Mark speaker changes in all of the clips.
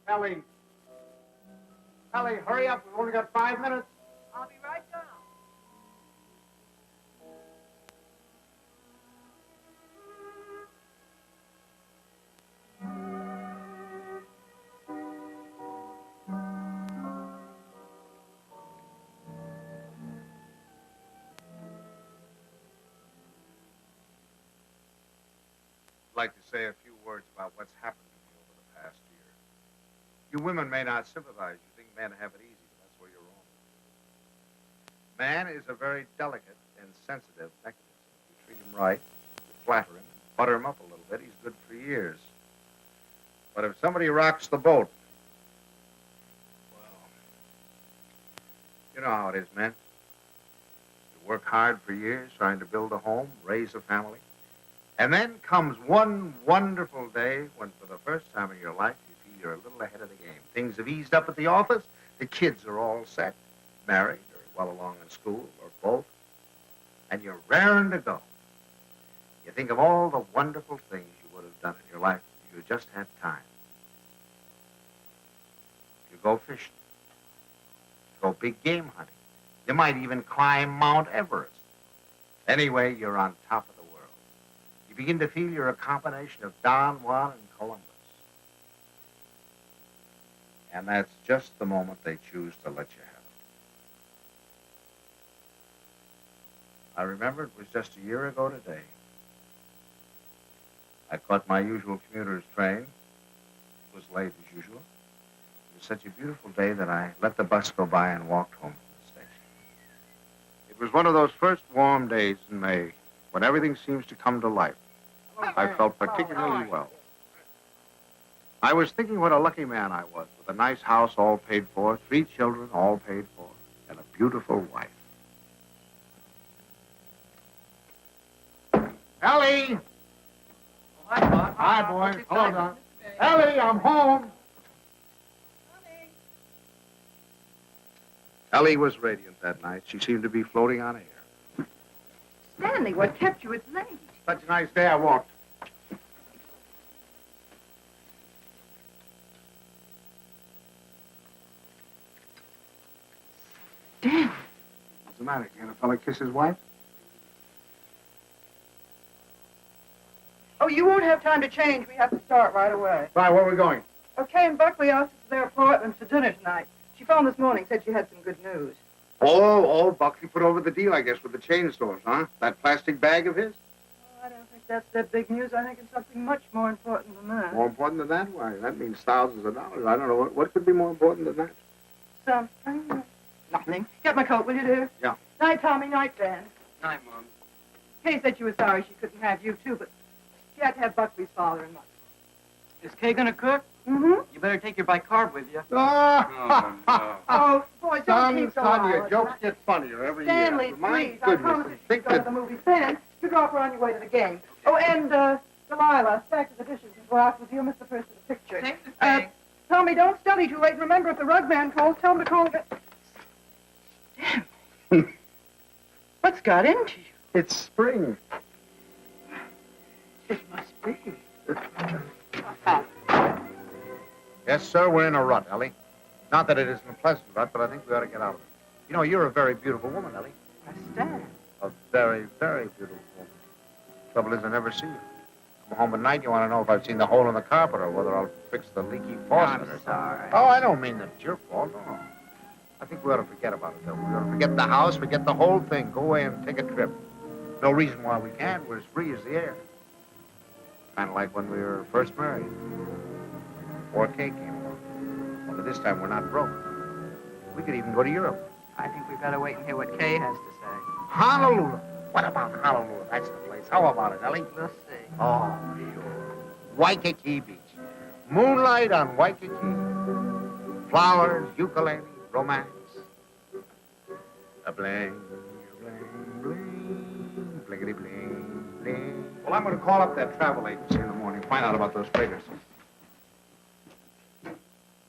Speaker 1: Ellie. Ellie, hurry up. We've only got 5 minutes.
Speaker 2: I'll be right down.
Speaker 1: I'd like to say a few words about what's happened to me over the past year. You women may not sympathize. You think men have it easy, but that's where you're wrong. Man is a very delicate and sensitive mechanism. You treat him right, you flatter him, butter him up a little bit, he's good for years. But if somebody rocks the boat, well, you know how it is, man. You work hard for years trying to build a home, raise a family. And then comes one wonderful day when, for the first time in your life, you feel you're a little ahead of the game. Things have eased up at the office. The kids are all set, married, or well along in school, or both. And you're raring to go. You think of all the wonderful things you would have done in your life if you just had time. You go fishing. You go big game hunting. You might even climb Mount Everest. Anyway, you're on top of the world. You begin to feel you're a combination of Don Juan and Columbus. And that's just the moment they choose to let you have it. I remember it was just a year ago today. I caught my usual commuter's train. It was late as usual. It was such a beautiful day that I let the bus go by and walked home from the station. It was one of those first warm days in May when everything seems to come to life. I felt particularly well. I was thinking what a lucky man I was, with a nice house all paid for, 3 children all paid for, and a beautiful wife. Ellie!
Speaker 2: Oh, hi, Bob.
Speaker 1: Hi, boy. Hello, Don. Ellie, I'm home.
Speaker 2: Honey.
Speaker 1: Ellie was radiant that night. She seemed to be floating on air.
Speaker 2: Stanley, what kept you? It's late.
Speaker 1: Such a nice day, I walked.
Speaker 2: Damn.
Speaker 1: What's the matter? Can a fella kiss his wife?
Speaker 2: Oh, you won't have time to change. We have to start right away.
Speaker 1: Right, where are we going?
Speaker 2: Okay, and Buckley asked us to their apartment for dinner tonight. She phoned this morning, said she had some good news.
Speaker 1: Oh, Buckley put over the deal, I guess, with the chain stores, huh? That plastic bag of his?
Speaker 2: Oh, I don't think that's their big news. I think it's something much more important than that.
Speaker 1: More important than that? Why, that means thousands of dollars. I don't know. What could be more important than that?
Speaker 2: Something. Nothing. Get my coat, will you, dear?
Speaker 1: Yeah.
Speaker 2: Night, Tommy. Night, Ben.
Speaker 3: Night, Mom.
Speaker 2: Kay said she was sorry she couldn't have you, too, but she had to have Buckley's father and mother.
Speaker 3: Is Kay gonna cook?
Speaker 2: Mm-hmm.
Speaker 3: You better take your bicarb with you.
Speaker 1: Oh,
Speaker 3: no.
Speaker 2: Oh, boy, don't keep so
Speaker 1: son, your
Speaker 2: loud.
Speaker 1: jokes get funnier every
Speaker 2: Stanley,
Speaker 1: year. My
Speaker 2: please, I
Speaker 1: goodness,
Speaker 2: promise
Speaker 1: and
Speaker 2: if you
Speaker 1: think
Speaker 2: go to
Speaker 1: that...
Speaker 2: the movies. Ben, you go off on your way to the game. Oh, and, Delilah, stack of the dishes and go out with you, Mr. First of the picture.
Speaker 3: Thanks, Miss Banks.
Speaker 2: Tommy, don't study too late. Remember, if the rug man calls, tell him to call again. Damn. What's got into you?
Speaker 1: It's spring.
Speaker 2: It must be.
Speaker 1: Yes, sir, we're in a rut, Ellie. Not that it isn't a pleasant rut, but I think we ought to get out of it. You know, you're a very beautiful woman, Ellie.
Speaker 2: I stand.
Speaker 1: A very, very beautiful woman. Trouble is, I never see you. Come home at night, you want to know if I've seen the hole in the carpet or whether I'll fix the leaky faucet or something.
Speaker 2: Sorry.
Speaker 1: Oh, I don't mean that it's your fault, no. I think we ought to forget about it, though. We ought to forget the house, forget the whole thing. Go away and take a trip. No reason why we can't. We're as free as the air. Kind of like when we were first married. Before Kay came along. Only this time we're not broke. We could even go to Europe.
Speaker 2: I think we better wait and hear what Kay has to say.
Speaker 1: Honolulu. What about Honolulu? That's the place. How about it, Ellie?
Speaker 2: We'll see.
Speaker 1: Oh, sure. Waikiki Beach. Moonlight on Waikiki. Flowers, ukulele, romance. A bling, bling, bling, blinkety bling, bling. Well, I'm going to call up that travel agency in the morning, find out about those figures.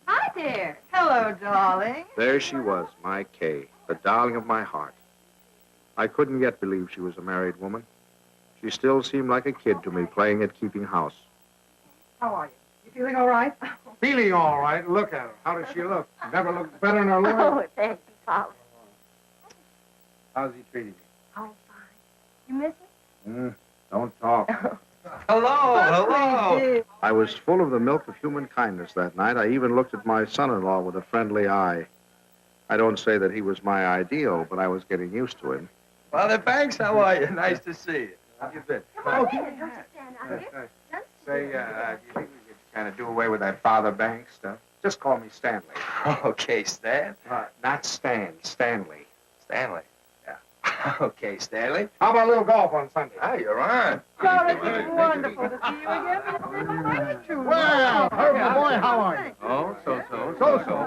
Speaker 2: Hi there. Hello, darling.
Speaker 1: There she was, my Kay, the darling of my heart. I couldn't yet believe she was a married woman. She still seemed like a kid to me, playing at keeping house.
Speaker 2: How are you? You feeling all right?
Speaker 1: Feeling all right. Look at her. How does she look? Never looked better in her life.
Speaker 4: Oh, thank you, Pop.
Speaker 1: How's he treating
Speaker 4: Oh, fine. You miss him?
Speaker 1: Don't talk.
Speaker 3: Hello.
Speaker 1: I was full of the milk of human kindness that night. I even looked at my son-in-law with a friendly eye. I don't say that he was my ideal, but I was getting used to him.
Speaker 3: Father Banks, how are you? Nice to see you. How you been?
Speaker 4: Come on in. Don't you stand out here. Just
Speaker 1: Say, do you think we could kind of do away with that Father Banks stuff? Just call me Stanley.
Speaker 3: Okay, Stan.
Speaker 1: Not Stan, Stanley.
Speaker 3: Stanley.
Speaker 1: Yeah.
Speaker 3: Okay, Stanley.
Speaker 1: How about a little golf on Sunday?
Speaker 3: Ah, you're on.
Speaker 2: Doris, it's wonderful to see you again. How are you two?
Speaker 1: Well, Herbie boy, how are you?
Speaker 3: Oh, so.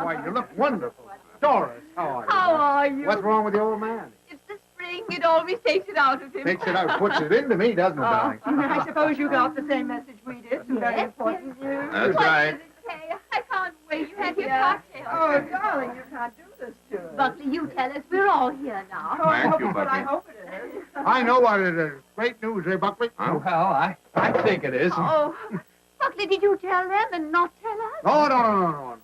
Speaker 1: Why, you look wonderful. Doris, how are you?
Speaker 4: how are you?
Speaker 1: What's wrong with the old man?
Speaker 4: It's the spring. It always takes it out of him.
Speaker 1: Takes it out, puts it into me, doesn't it, darling?
Speaker 2: I suppose you got the same message we did. Some very
Speaker 4: Yes,
Speaker 2: important news.
Speaker 3: That's
Speaker 4: What
Speaker 3: right.
Speaker 4: is it, Kay? I can't wait. You had your cocktail.
Speaker 2: Oh, darling, you can't do this to us.
Speaker 4: Buckley, you tell us. We're all here now.
Speaker 2: Oh, I
Speaker 3: Thank
Speaker 2: hope
Speaker 3: you,
Speaker 2: it- but I
Speaker 3: Bucky.
Speaker 2: hope it is.
Speaker 1: I know what it is. Great news, eh, Buckley?
Speaker 3: Well, I think it is.
Speaker 4: Oh, Buckley, did you tell them and not tell us?
Speaker 1: No.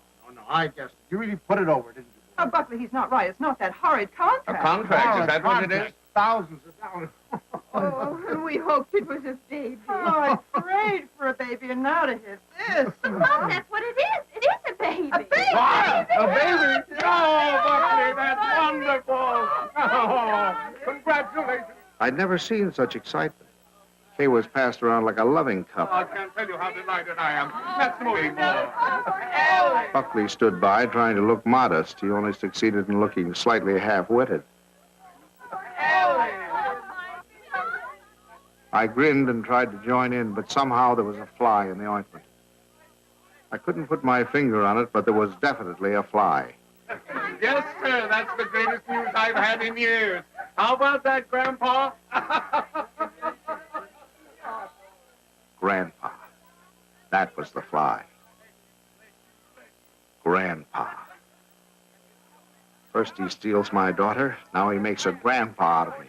Speaker 1: I guessed. You really put it over, didn't you?
Speaker 2: Oh, Buckley, he's not right. It's not that horrid contract.
Speaker 3: A contract, is that what it is?
Speaker 1: Thousands of dollars.
Speaker 4: Oh, and we hoped it was a baby.
Speaker 2: Oh, I prayed for a baby, and now to hit this.
Speaker 4: Well, that's what it is. It is a baby.
Speaker 2: A baby?
Speaker 1: Wow, a baby? Oh, Buckley, that's wonderful. Oh, congratulations. I'd never seen such excitement. Kay was passed around like a loving cup.
Speaker 5: I can't tell you how delighted I am. Let's move more.
Speaker 1: Buckley stood by, trying to look modest. He only succeeded in looking slightly half-witted. I grinned and tried to join in, but somehow there was a fly in the ointment. I couldn't put my finger on it, but there was definitely a fly.
Speaker 5: Yes, sir, that's the greatest news I've had in years. How about that, Grandpa?
Speaker 1: Grandpa. That was the fly. Grandpa. First he steals my daughter, now he makes a grandpa out of me.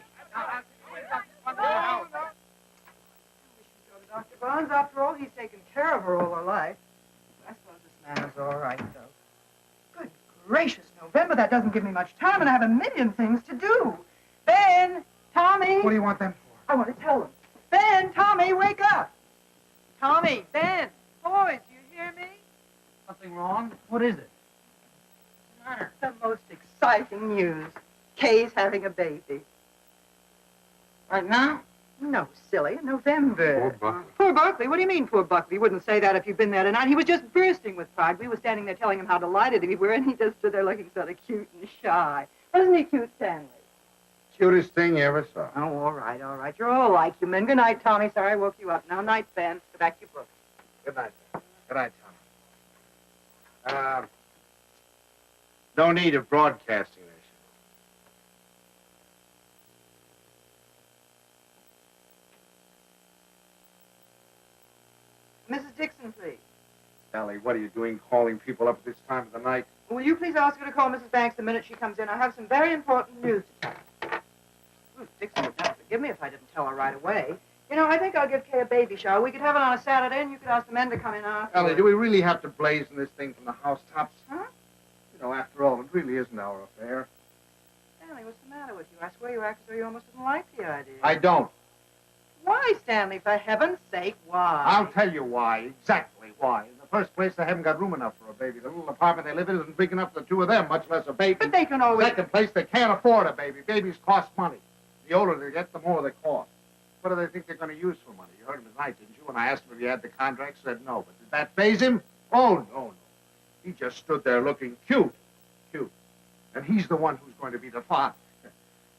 Speaker 2: Dr. Barnes, after all, he's taken care of her all her life. I suppose this man is all right, though. Good gracious, November, that doesn't give me much time, and I have a million things to do. Ben, Tommy.
Speaker 1: What do you want them for?
Speaker 2: I want to tell them. Ben, Tommy, wake up. Tommy, Ben, boys, do you hear me?
Speaker 3: Something wrong? What is it?
Speaker 2: The most exciting news. Kay's having a baby.
Speaker 3: Right now?
Speaker 2: No, silly, in November.
Speaker 1: Poor Buck.
Speaker 2: Poor Buckley? What do you mean, poor Buckley? You wouldn't say that if you'd been there tonight. He was just bursting with pride. We were standing there telling him how delighted we were, and he just stood there looking sort of cute and shy. Wasn't he cute, Stanley?
Speaker 1: Cutest thing you ever saw.
Speaker 2: Oh, all right. You're all like you men. Good night, Tommy. Sorry I woke you up. Now, night, Ben. Go back to your book.
Speaker 1: Good night. Good night, Tom. No need of broadcasting this.
Speaker 2: Mrs. Dixon, please.
Speaker 1: Ellie, what are you doing calling people up at this time of the night?
Speaker 2: Will you please ask her to call Mrs. Banks the minute she comes in? I have some very important news to tell her. Dixon would not forgive me if I didn't tell her right away. You know, I think I'll give Kay a baby shower. We could have it on a Saturday, and you could ask the men to come in after.
Speaker 1: Ellie, do we really have to blazon this thing from the housetops?
Speaker 2: Huh?
Speaker 1: You know, after all, it really isn't our affair.
Speaker 2: Stanley, what's the matter with you? I swear you act as though you almost didn't like the idea.
Speaker 1: I don't.
Speaker 2: Why, Stanley? For heaven's sake, why?
Speaker 1: I'll tell you why, exactly why. In the first place, they haven't got room enough for a baby. The little apartment they live in isn't big enough for the two of them, much less a baby.
Speaker 2: But they can always...
Speaker 1: Second place, they can't afford a baby. Babies cost money. The older they get, the more they cost. What do they think they're going to use for money? You heard him tonight, didn't you? When I asked him if he had the contract, he said no. But did that faze him? Oh, no. He just stood there looking cute. And he's the one who's going to be the father.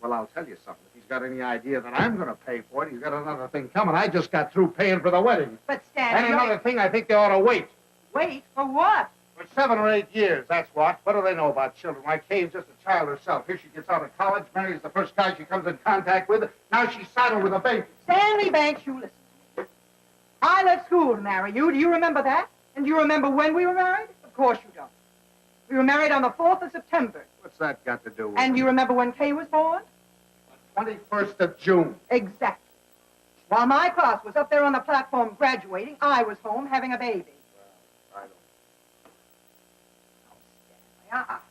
Speaker 1: Well, I'll tell you something. If he's got any idea that I'm going to pay for it, he's got another thing coming. I just got through paying for the wedding.
Speaker 2: But, Stanley...
Speaker 1: And another thing, I think they ought to wait.
Speaker 2: Wait? For what?
Speaker 1: For 7 or 8 years, that's what. What do they know about children? Why, Kay's just a child herself. Here she gets out of college, marries the first guy she comes in contact with. Now she's saddled with a baby.
Speaker 2: Stanley Banks, you listen to me. I left school to marry you. Do you remember that? And do you remember when we were married? Of course you don't. We were married on the 4th of September.
Speaker 1: What's that got to do with
Speaker 2: And do you remember when Kay was born?
Speaker 1: The 21st of June.
Speaker 2: Exactly. While my class was up there on the platform graduating, I was home having a baby.
Speaker 1: Well, I don't.
Speaker 2: Oh, Stanley,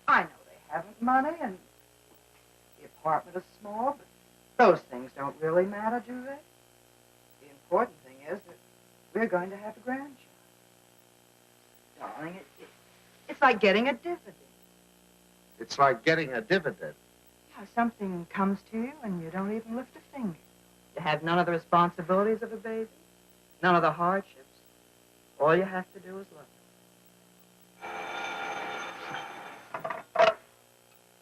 Speaker 2: I know they haven't money, and the apartment is small, but those things don't really matter, do they? The important thing is that we're going to have a grandchild. Darling, it's like getting a dividend.
Speaker 1: It's like getting a dividend.
Speaker 2: Yeah, something comes to you and you don't even lift a finger. You have none of the responsibilities of a baby, none of the hardships. All you have to do is love.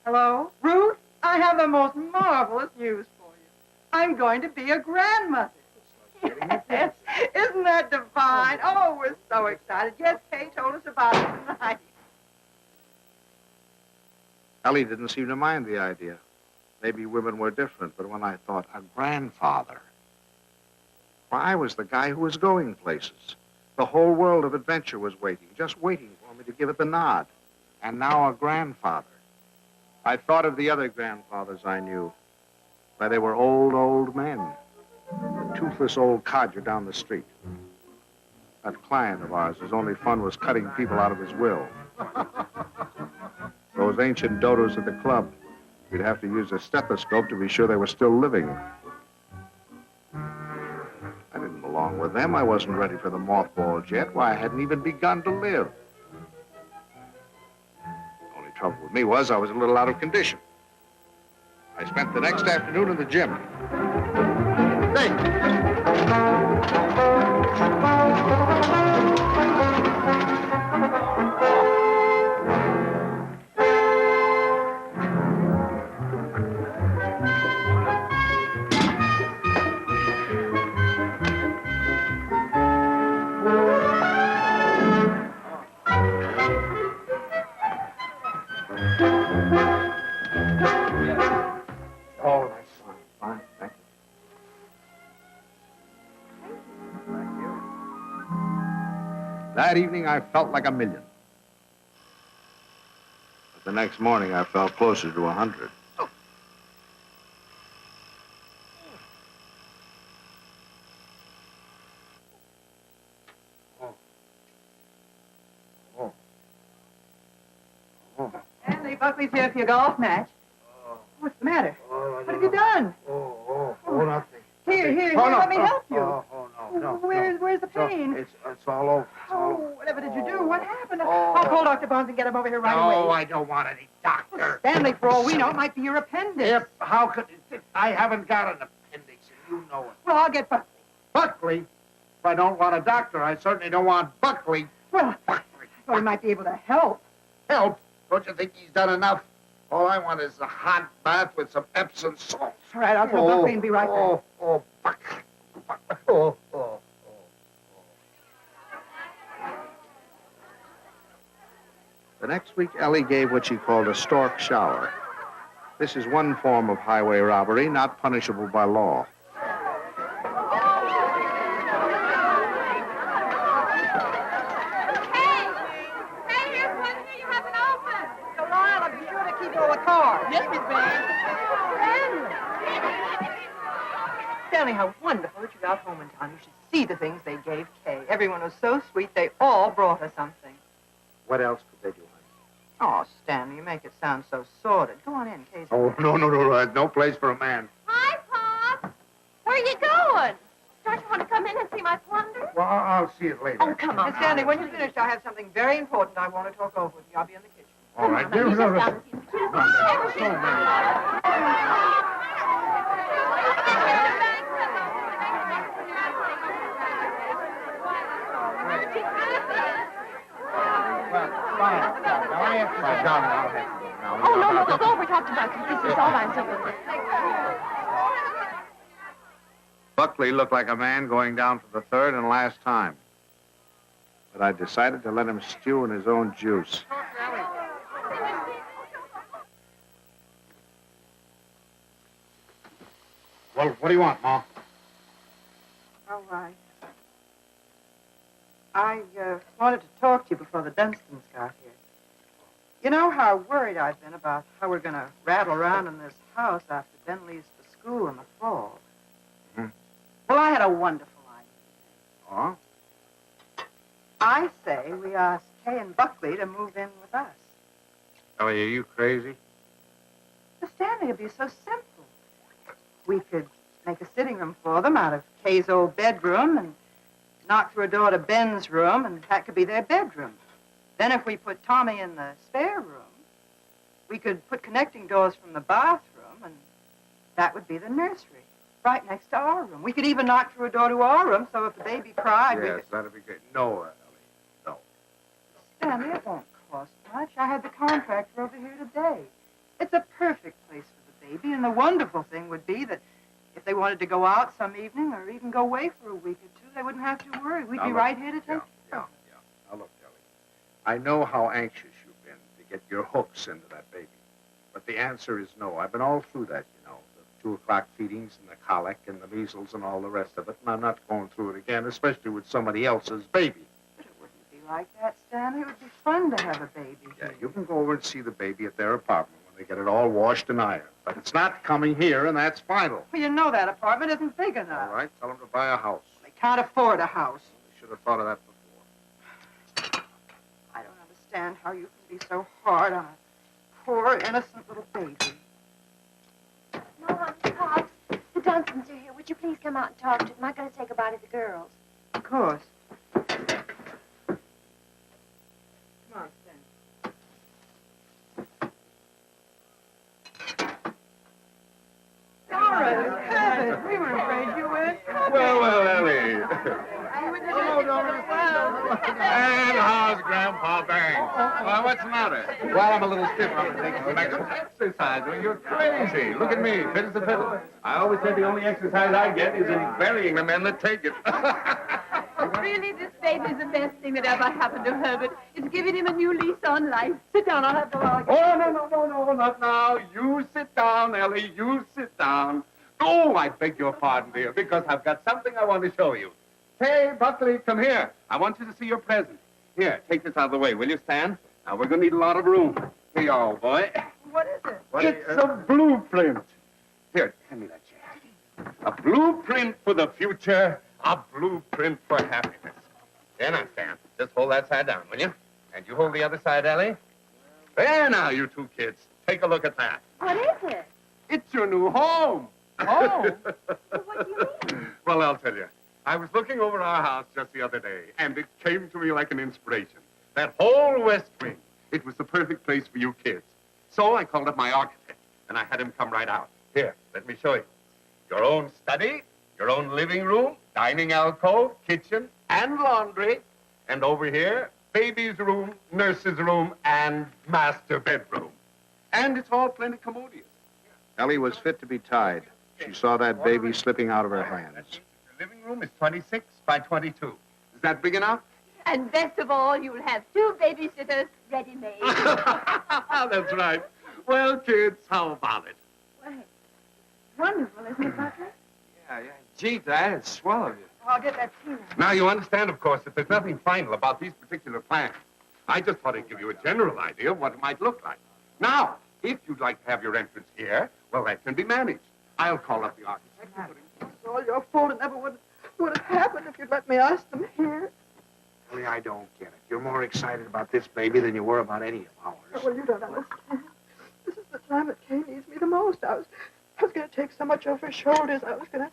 Speaker 2: Hello? Ruth, I have the most marvelous news for you. I'm going to be a grandmother. Yes. Isn't that divine? Oh, we're so excited. Yes, Kay told us about it tonight.
Speaker 1: Ellie didn't seem to mind the idea. Maybe women were different, but when I thought a grandfather, why, I was the guy who was going places. The whole world of adventure was waiting, just waiting for me to give it the nod. And now a grandfather. I thought of the other grandfathers I knew. Why, they were old men. A toothless old codger down the street. That client of ours, whose only fun was cutting people out of his will. Those ancient dodos at the club. We'd have to use a stethoscope to be sure they were still living. I didn't belong with them. I wasn't ready for the mothballs yet. Why, I hadn't even begun to live. The only trouble with me was I was a little out of condition. I spent the next afternoon in the gym. Hey! Oh, that's fine. Fine, thank you. Thank you. That evening, I felt like a million. But the next morning, I felt closer to 100.
Speaker 2: Anthony Buckley's here for your golf match. What's the matter? What have you done?
Speaker 1: Nothing.
Speaker 2: Here,
Speaker 1: Oh, no.
Speaker 2: let me help you.
Speaker 1: No.
Speaker 2: Where's the pain?
Speaker 1: It's all over.
Speaker 2: Whatever did you do? What happened? I'll call Dr. Barnes and get him over here right away.
Speaker 1: No, I don't want any doctor.
Speaker 2: Stanley, for all we know, it might be your appendix.
Speaker 1: How could I haven't got an appendix, and you know it.
Speaker 2: Well, I'll get Buckley.
Speaker 1: Buckley? If I don't want a doctor, I certainly don't want Buckley.
Speaker 2: Well,
Speaker 1: Buckley.
Speaker 2: he might be able to help.
Speaker 1: Help? Don't you think he's done enough? All I want is a hot bath with some Epsom salt.
Speaker 2: All right, I'll tell Buckley and be right back.
Speaker 1: Buckley. The next week, Ellie gave what she called a stork shower. This is one form of highway robbery not punishable by law.
Speaker 4: Hey, here's one here you haven't opened.
Speaker 2: Delilah, be sure to keep all the cards.
Speaker 4: Yes, Miss Banks.
Speaker 2: Stanley, how wonderful that you got home in time. You should see the things they gave Kay. Everyone was so sweet, they all brought her something.
Speaker 1: What else could they do, honey?
Speaker 2: Oh, Stanley, you make it sound so sordid. Go on in, Kay's.
Speaker 1: Oh, no. No place for a man.
Speaker 4: Hi, Pop. Where are you going? Don't you want to come in and see my plunder?
Speaker 1: Well, I'll see it later.
Speaker 4: Oh, come on.
Speaker 2: Miss Stanley, when you're finished, I have something very important I want to talk over with you. I'll be in the kitchen.
Speaker 1: All right.
Speaker 4: Come on,
Speaker 1: No.
Speaker 4: Oh, no, go over and talk to Bucky. This is all I'm saying.
Speaker 1: Buckley looked like a man going down for the third and last time. But I decided to let him stew in his own juice. Well, what do you want, Ma?
Speaker 2: Oh, I wanted to talk to you before the Dunstons got here. You know how worried I've been about how we're going to rattle around in this house after Ben leaves for school in the fall.
Speaker 1: Hmm.
Speaker 2: Well, I had a wonderful idea.
Speaker 1: Oh?
Speaker 2: I say we ask Kay and Buckley to move in with us.
Speaker 1: Ellie, are you crazy?
Speaker 2: The Stanley would be so simple. We could make a sitting room for them out of Kay's old bedroom and knock through a door to Ben's room, and that could be their bedroom. Then if we put Tommy in the spare room, we could put connecting doors from the bathroom, and that would be the nursery, right next to our room. We could even knock through a door to our room, so if the baby cried, we
Speaker 1: Yes,
Speaker 2: could...
Speaker 1: that'd be good. No, Ellie, no.
Speaker 2: Stanley, it won't cost much. I had the contractor over here today. It's a perfect place for the baby, and the wonderful thing would be that if they wanted to go out some evening or even go away for a week or two, they wouldn't have to worry. We'd
Speaker 1: Now,
Speaker 2: be
Speaker 1: look,
Speaker 2: right here to take
Speaker 1: Yeah. Now, look, Ellie. I know how anxious you've been to get your hooks into that baby. But the answer is no. I've been all through that, you know. The 2 o'clock feedings and the colic and the measles and all the rest of it. And I'm not going through it again, especially with somebody else's baby.
Speaker 2: But it wouldn't be like that, Stanley. It would be fun to have a baby
Speaker 1: Yeah,
Speaker 2: here.
Speaker 1: you can go over and see the baby at their apartment when they get it all washed and ironed. But it's not coming here, and that's final.
Speaker 2: Well, you know that apartment isn't big enough.
Speaker 1: All right, tell them to buy a house.
Speaker 2: They can't afford a house.
Speaker 1: They should have thought of that before.
Speaker 2: I don't understand how you can be so hard on a poor, innocent little baby.
Speaker 4: Mom, Pops, the Dunstons are here. Would you please come out and talk to them? I'm going to say goodbye to the girls.
Speaker 2: Of course. Come on, Stanley. Dora, Herbert, we were afraid you weren't coming.
Speaker 5: Well, Ellie.
Speaker 1: And
Speaker 5: how's Grandpa Banks? Well, what's the matter?
Speaker 1: Well, I'm a little stiff. I'm taking some
Speaker 5: Exercise. Well, you're crazy. Look at me, fit as a fiddle. I always said the only exercise I get is in burying the men that take it.
Speaker 4: Really, this baby is the best thing that ever happened to Herbert. It's giving him a new lease on life. Sit down, I'll have the log.
Speaker 5: Oh, no, not now. You sit down, Ellie. You sit down. Oh, I beg your pardon, dear, because I've got something I want to show you. Hey, Buckley, come here. I want you to see your present. Here, take this out of the way, will you, Stan? Now, we're going to need a lot of room. Here you are, old boy.
Speaker 2: What is it?
Speaker 5: It's a blueprint. Here, hand me that chair. A blueprint for the future. A blueprint for happiness. Here now, Stan. Just hold that side down, will you? And you hold the other side, Ellie. There now, you 2 kids. Take a look at that.
Speaker 4: What is it?
Speaker 5: It's your new home.
Speaker 2: Oh.
Speaker 4: What do you mean?
Speaker 5: Well, I'll tell you. I was looking over our house just the other day, and it came to me like an inspiration. That whole West Wing, it was the perfect place for you kids. So I called up my architect, and I had him come right out. Here, let me show you. Your own study, your own living room, dining alcove, kitchen, and laundry. And over here, baby's room, nurse's room, and master bedroom. And it's all plenty commodious.
Speaker 1: Ellie was fit to be tied. She saw that baby slipping out of her hands.
Speaker 5: The living room is 26 by 22. Is that big enough?
Speaker 4: And best of all, you'll have 2 babysitters ready-made.
Speaker 5: That's right. Well, kids, how about it?
Speaker 4: Well, wonderful, isn't it, Buckley?
Speaker 3: Yeah. Gee, Dad, it's swell of you.
Speaker 2: I'll get that tea.
Speaker 5: Now, you understand, of course, that there's nothing final about these particular plans. I just thought I'd give you a general idea of what it might look like. Now, if you'd like to have your entrance here, well, that can be managed. I'll call up the architect and put him
Speaker 2: all your fault. It never would have happened if you'd let me ask them here.
Speaker 1: Ellie, I don't get it. You're more excited about this baby than you were about any of ours.
Speaker 2: Well, you don't understand. This is the time that Kay needs me the most. I was going to take so much off her shoulders. I was going to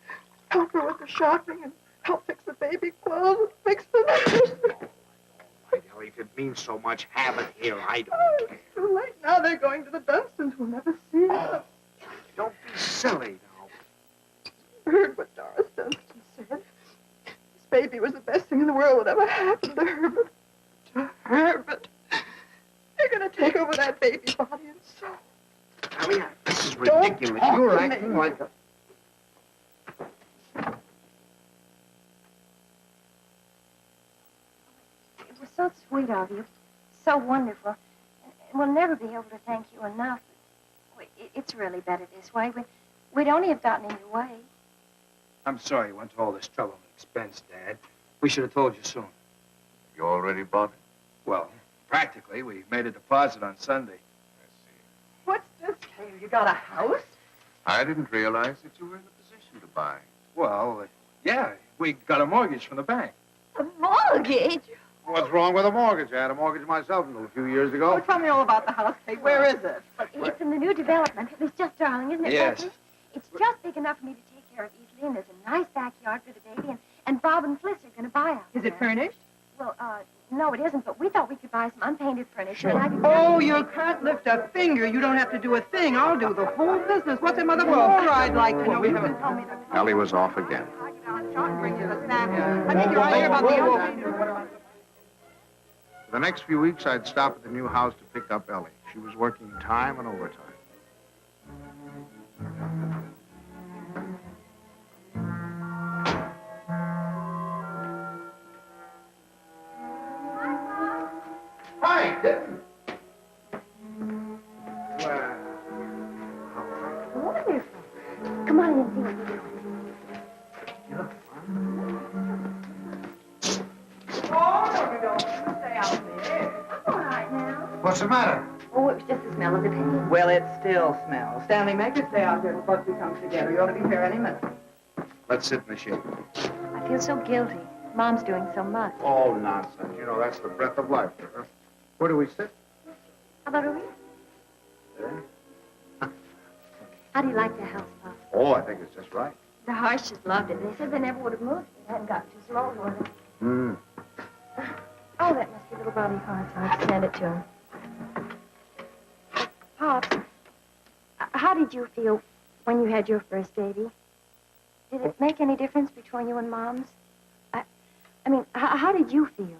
Speaker 2: help her with the shopping and help fix the baby clothes and fix the necklace.
Speaker 1: All right, Ellie, if it means so much, have it here. I don't
Speaker 2: Oh,
Speaker 1: care.
Speaker 2: it's too late now. They're going to the Dunstons. We'll never see them.
Speaker 1: Don't be silly now.
Speaker 2: I heard what Doris Dunstan said. This baby was the best thing in the world that ever happened to Herbert. To Herbert. They're going to take over that baby body and soul.
Speaker 1: Ellie, this is
Speaker 2: Don't
Speaker 1: ridiculous.
Speaker 2: talk
Speaker 1: You're
Speaker 2: to me.
Speaker 1: acting like a...
Speaker 6: It was so sweet of you, so wonderful. And we'll never be able to thank you enough. It's really better this way. We'd only have gotten in your way.
Speaker 3: I'm sorry you went to all this trouble and expense, Dad. We should have told you soon.
Speaker 5: You already bought it?
Speaker 3: Well, practically, we made a deposit on Sunday.
Speaker 5: I see.
Speaker 2: What's this, Kay? You got a house?
Speaker 5: I didn't realize that you were in a position to buy.
Speaker 3: Well, yeah, we got a mortgage from the bank.
Speaker 6: A mortgage?
Speaker 1: What's wrong with a mortgage? I had a mortgage myself until a few years ago.
Speaker 2: Oh, tell me all about the house, Kay. Where is it?
Speaker 6: It's in the new development. It was just darling, isn't it,
Speaker 3: Yes.
Speaker 6: Beverly? It's just big enough for me to take care of easily, and there's a nice backyard for the baby, and Bob and Fliss are going to buy out
Speaker 2: Is
Speaker 6: there.
Speaker 2: it furnished?
Speaker 6: Well, no, it isn't, but we thought we could buy some unpainted furniture, and I could...
Speaker 2: Oh, you can't lift a finger. You don't have to do a thing. I'll do the whole business. What's it, Mother? Well, I'd like to know. You can tell me the...
Speaker 1: Ellie was off again.
Speaker 2: I get down and shop and bring you the snack. I think you're right here about the old...
Speaker 1: For the next few weeks, I'd stop at the new house to pick up Ellie. She was working time and overtime. Hi, Dividend. Well,
Speaker 6: Wonderful. Come on in and see what we're doing.
Speaker 2: Oh, no, you don't. You stay out there.
Speaker 6: I'm all right now.
Speaker 1: what's the matter?
Speaker 6: Oh, it was just the smell of the paint.
Speaker 2: Well, it still smells. Stanley, make her stay out here till Bugsy comes together. You ought to be here any minute.
Speaker 1: Let's sit in the shade.
Speaker 6: I feel so guilty. Mom's doing so much.
Speaker 1: Oh, nonsense. You know, that's the breath of life for her. Where do we sit?
Speaker 6: How about a read?
Speaker 1: There.
Speaker 6: How do you like the house, Pop?
Speaker 1: Oh, I think it's just right.
Speaker 6: The Harshes loved it. They said they never would have moved if it hadn't got too slow with it.
Speaker 1: Hmm.
Speaker 6: Oh, that must be little Bobby Hart's. I'll send it to him. Pops, how did you feel when you had your first baby? Did it make any difference between you and Mom's? I mean, how did you feel?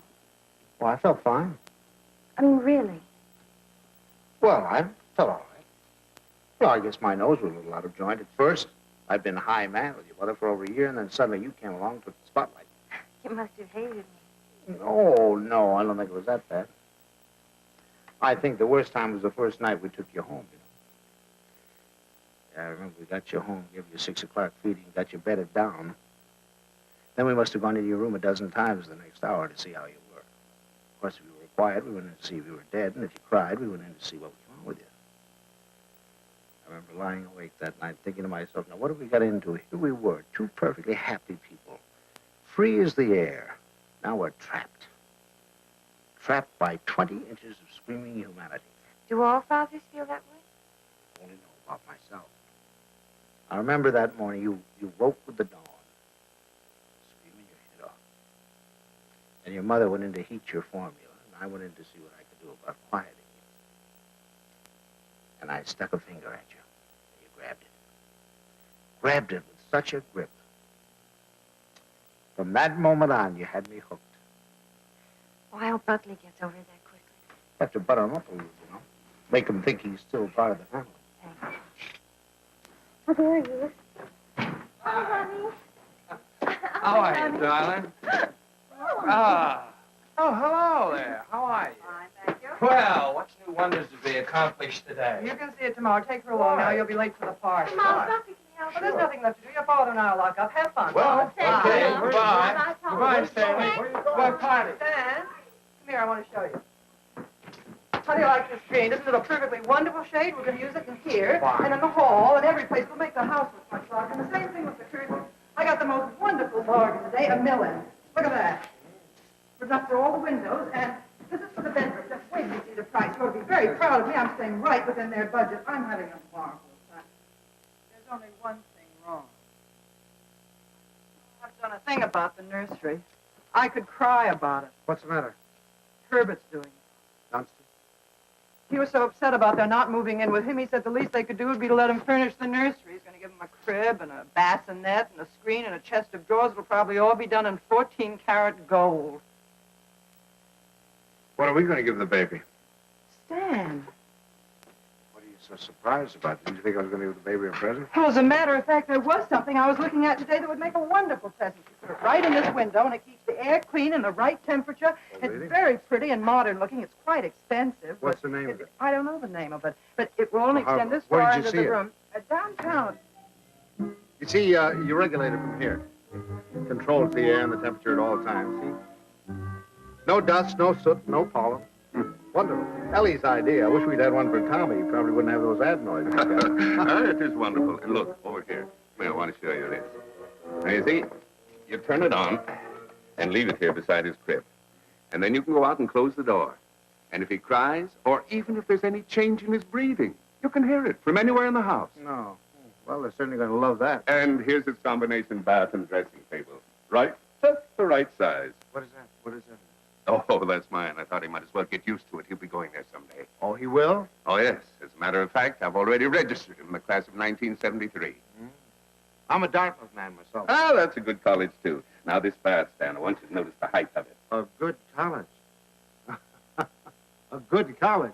Speaker 1: Well, I felt fine.
Speaker 6: I mean, really?
Speaker 1: Well, I felt all right. Well, I guess my nose was a little out of joint at first. I'd been high man with your mother for over a year, and then suddenly you came along and took the spotlight.
Speaker 6: You must have hated me.
Speaker 1: Oh, no, I don't think it was that bad. I think the worst time was the first night we took you home, you know. Yeah, I remember we got you home, gave you 6 o'clock feeding, got you bedded down. Then we must have gone into your room a dozen times the next hour to see how you were. Of course, if you were quiet, we went in to see if you were dead, and if you cried, we went in to see what was wrong with you. I remember lying awake that night thinking to myself, now what have we got into? Here we were, two perfectly happy people, free as the air. Now we're trapped. Trapped by 20 inches of screaming humanity.
Speaker 6: Do all fathers feel that way?
Speaker 1: Only know about myself. I remember that morning you woke with the dawn, screaming your head off. And your mother went in to heat your formula, and I went in to see what I could do about quieting you. And I stuck a finger at you, and you grabbed it. Grabbed it with such a grip. From that moment on, you had me hooked.
Speaker 6: Oh, I hope Buckley gets over that quickly.
Speaker 1: Have to butter him up a little, you know. Make him think he's still part of the family.
Speaker 6: Thanks. Oh, there he is. Hi, honey.
Speaker 3: How are you, darling? Ah. Oh, hello there. How are you?
Speaker 2: Fine, thank you.
Speaker 3: Well, what's new wonders to be accomplished today?
Speaker 2: You can see it tomorrow. Take her along now. You'll be late for the party.
Speaker 6: Mom, Buckley can help
Speaker 2: Well, there's nothing left to do. Your father and I will lock up. Have fun.
Speaker 3: Well,
Speaker 6: thank
Speaker 3: okay,
Speaker 6: you.
Speaker 3: goodbye.
Speaker 6: Bye,
Speaker 3: Goodbye, Stanley. Goodbye, party.
Speaker 2: Stan, come here. I want to show you. How do you like this green? Isn't it a perfectly wonderful shade? We're going to use it in here
Speaker 1: Fine.
Speaker 2: and in the hall and every place. We'll make the house look much larger. And the same thing with the curtains. I got the most wonderful bargain today, a million. Look at that. It's enough for all the windows, and this is for the bedroom. Just wait till you see the price. You ought to be very proud of me. I'm staying right within their budget. I'm having a marvelous time. There's only one thing wrong. I've done a thing about the nursery. I could cry about it.
Speaker 1: What's the matter?
Speaker 2: Herbert's doing it.
Speaker 1: Dunstan?
Speaker 2: He was so upset about their not moving in with him, he said the least they could do would be to let him furnish the nursery. He's going to give him a crib and a bassinet and a screen and a chest of drawers. It'll probably all be done in 14-karat gold.
Speaker 1: What are we going to give the baby?
Speaker 2: Stan.
Speaker 1: What are you so surprised about? Didn't you think I was going to give the baby a present?
Speaker 2: Well, as a matter of fact, there was something I was looking at today that would make a wonderful present. You put it right in this window, and it keeps the air clean and the right temperature.
Speaker 1: Oh, really?
Speaker 2: It's very pretty and modern looking. It's quite expensive.
Speaker 1: What's the name of it?
Speaker 2: I don't know the name of it, but it will only
Speaker 1: Well,
Speaker 2: extend this
Speaker 1: where
Speaker 2: far
Speaker 1: did you
Speaker 2: into
Speaker 1: see
Speaker 2: the
Speaker 1: it?
Speaker 2: room. Downtown.
Speaker 1: You see, you regulate it from here. Controls the air and the temperature at all times, see? No dust, no soot, no pollen. Wonderful. Ellie's idea. I wish we'd had one for Tommy. He probably wouldn't have those ad noises.
Speaker 5: It is wonderful. And look, over here. I want to show you this. Now, you see, you turn it on and leave it here beside his crib. And then you can go out and close the door. And if he cries, or even if there's any change in his breathing, you can hear it from anywhere in the house.
Speaker 1: No. Well, they're certainly going to love that.
Speaker 5: And here's his combination bath and dressing table. Right? Just the right size.
Speaker 1: What is that? What is that?
Speaker 5: Oh, that's mine. I thought he might as well get used to it. He'll be going there someday.
Speaker 1: Oh, he will?
Speaker 5: Oh, yes. As a matter of fact, I've already registered him in the class of 1973.
Speaker 1: I'm a Dartmouth man myself.
Speaker 5: Ah, that's a good college, too. Now, this bath, Stan, I want you to notice the height of it.
Speaker 1: A good college. A good college.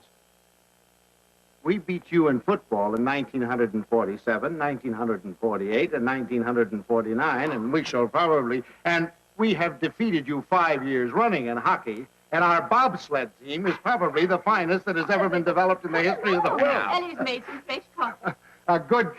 Speaker 1: We beat you in football in 1947, 1948, and 1949, and we shall probably... And we have defeated you 5 years running in hockey, and our bobsled team is probably the finest that has ever been developed in the history of the world.
Speaker 4: Ellie's made some fresh coffee.
Speaker 1: A good...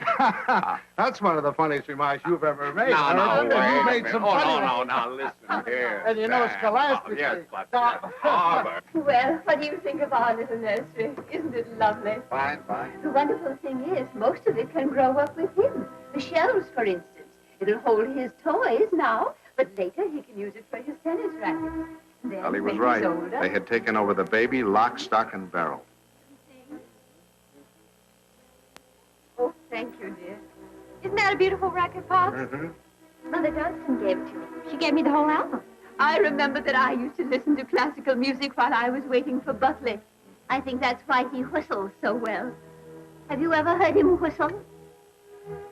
Speaker 1: That's one of the funniest remarks you've ever made.
Speaker 5: No, no,
Speaker 1: You
Speaker 5: wait a
Speaker 1: made
Speaker 5: minute.
Speaker 1: some
Speaker 5: Oh,
Speaker 1: funny
Speaker 5: no,
Speaker 1: ones.
Speaker 5: no, listen here.
Speaker 1: And you know,
Speaker 5: Stan.
Speaker 1: scholastically...
Speaker 5: Oh, yes, but
Speaker 1: Now-
Speaker 5: Harvard.
Speaker 4: Well, what do you think of our little nursery? Isn't it lovely?
Speaker 1: Fine, fine.
Speaker 4: The wonderful thing is, most of it can grow up with him. The shelves, for instance. It'll hold his toys now, but later he can use it for his tennis rackets. Then,
Speaker 1: Ellie was
Speaker 4: when
Speaker 1: right.
Speaker 4: he's older,
Speaker 1: They had taken over the baby lock, stock, and barrel.
Speaker 4: Oh, thank you, dear. Isn't that a beautiful record, Pop?
Speaker 1: Mm-hmm.
Speaker 6: Mother Dunstan gave it to me. She gave me the whole album.
Speaker 4: I remember that I used to listen to classical music while I was waiting for Buckley. I think that's why he whistles so well. Have you ever heard him whistle?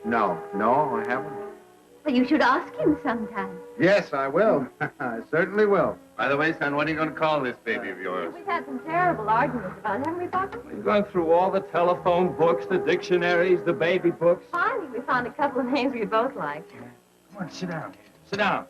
Speaker 1: No, I haven't.
Speaker 4: Well, you should ask him sometime.
Speaker 1: Yes, I will. I certainly will.
Speaker 5: By the way, son, what are you going to call this baby of yours?
Speaker 6: We've had some terrible arguments about it, haven't we, Buck?
Speaker 3: We've gone through all the telephone books, the dictionaries, the baby books.
Speaker 6: Finally, we found a couple of names we both liked.
Speaker 3: Come on, sit down. Sit down.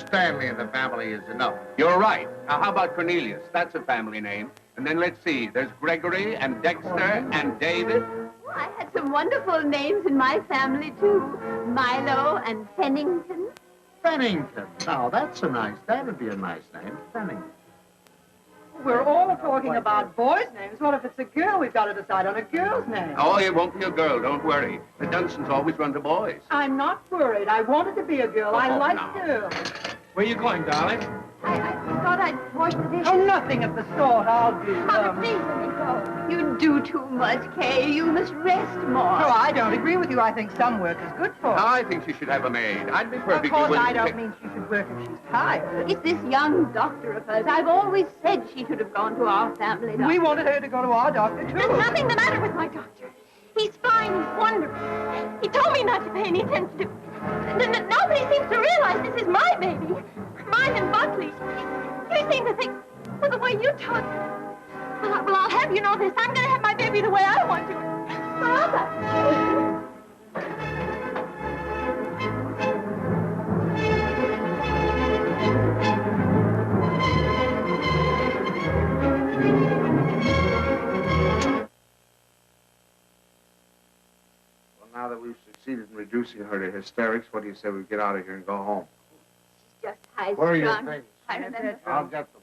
Speaker 1: Stanley and the family is enough.
Speaker 5: You're right. Now, how about Cornelius? That's a family name. And then let's see. There's Gregory and Dexter and David.
Speaker 4: I had some wonderful names in my family, too. Milo and Pennington.
Speaker 1: Bennington. Now, that'd be a nice name, Bennington.
Speaker 2: We're all talking about boys' names. What if it's a girl? We've got to decide on a girl's name.
Speaker 5: Oh, it won't be a girl, don't worry. The Dunsons always run to boys.
Speaker 2: I'm not worried. I wanted to be a girl. I like girls.
Speaker 3: Where you going, darling?
Speaker 6: I thought I'd wash the dishes.
Speaker 2: Oh, nothing of the sort. I'll be...
Speaker 4: Mother, please let me go. You do too much, Kay. You must rest more.
Speaker 2: Oh, I don't agree with you. I think some work is good for her.
Speaker 5: I think she should have a maid. I'd be
Speaker 2: Of
Speaker 5: perfectly
Speaker 2: course,
Speaker 5: willing
Speaker 2: I
Speaker 5: to
Speaker 2: don't
Speaker 5: take-
Speaker 2: mean she should work if she's tired.
Speaker 4: It's this young doctor of hers. I've always said she should have gone to our family doctor.
Speaker 2: We wanted her to go to our doctor, too.
Speaker 6: There's nothing the matter with my doctor. He's fine. He's wonderful. He told me not to pay any attention to... Nobody seems to realize this is my baby. Mine and Buckley's. You seem to think, well, the way you talk... Well, I'll have you know this. I'm going to have my baby the way I want to. Mother!
Speaker 1: Well, now that we've succeeded in reducing her to hysterics, what do you say we get out of here and go home?
Speaker 4: She's just high-strung.
Speaker 1: Where are your things?
Speaker 4: I remember.
Speaker 1: I'll get them.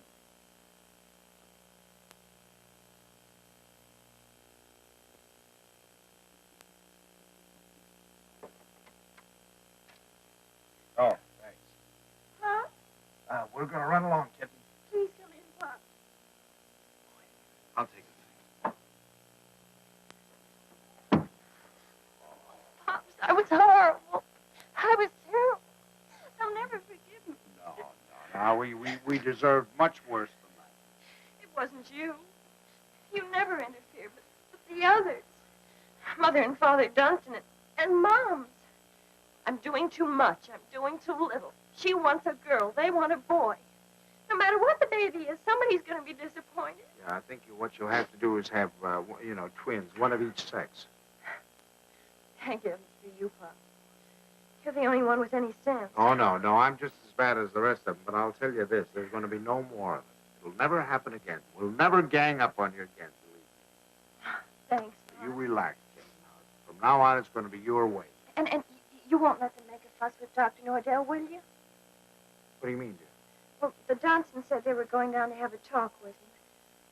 Speaker 1: Oh, thanks.
Speaker 6: Huh?
Speaker 1: We're going to run along, kitten.
Speaker 6: Please come in, Pop.
Speaker 1: I'll take it.
Speaker 6: Pops, I was horrible. I was terrible. I'll never forgive me.
Speaker 1: No. We deserve much worse than that.
Speaker 6: It wasn't you. You never interfered, but the others. Mother and Father Dunstan and Moms. I'm doing too much. I'm doing too little. She wants a girl. They want a boy. No matter what the baby is, somebody's going to be disappointed.
Speaker 1: Yeah, I think what you'll have to do is have, twins, one of each sex.
Speaker 6: Thank heavens for you, Pop. You're the only one with any sense.
Speaker 1: Oh, no, I'm just as bad as the rest of them, but I'll tell you this, there's going to be no more of it. It'll never happen again. We'll never gang up on you again, believe me.
Speaker 6: Thanks, Pop.
Speaker 1: You relax, kid. From now on, it's going to be your way.
Speaker 6: And you won't let them make a fuss with Dr. Nordell, will you?
Speaker 1: What do you mean, dear?
Speaker 6: Well, the Johnsons said they were going down to have a talk with him.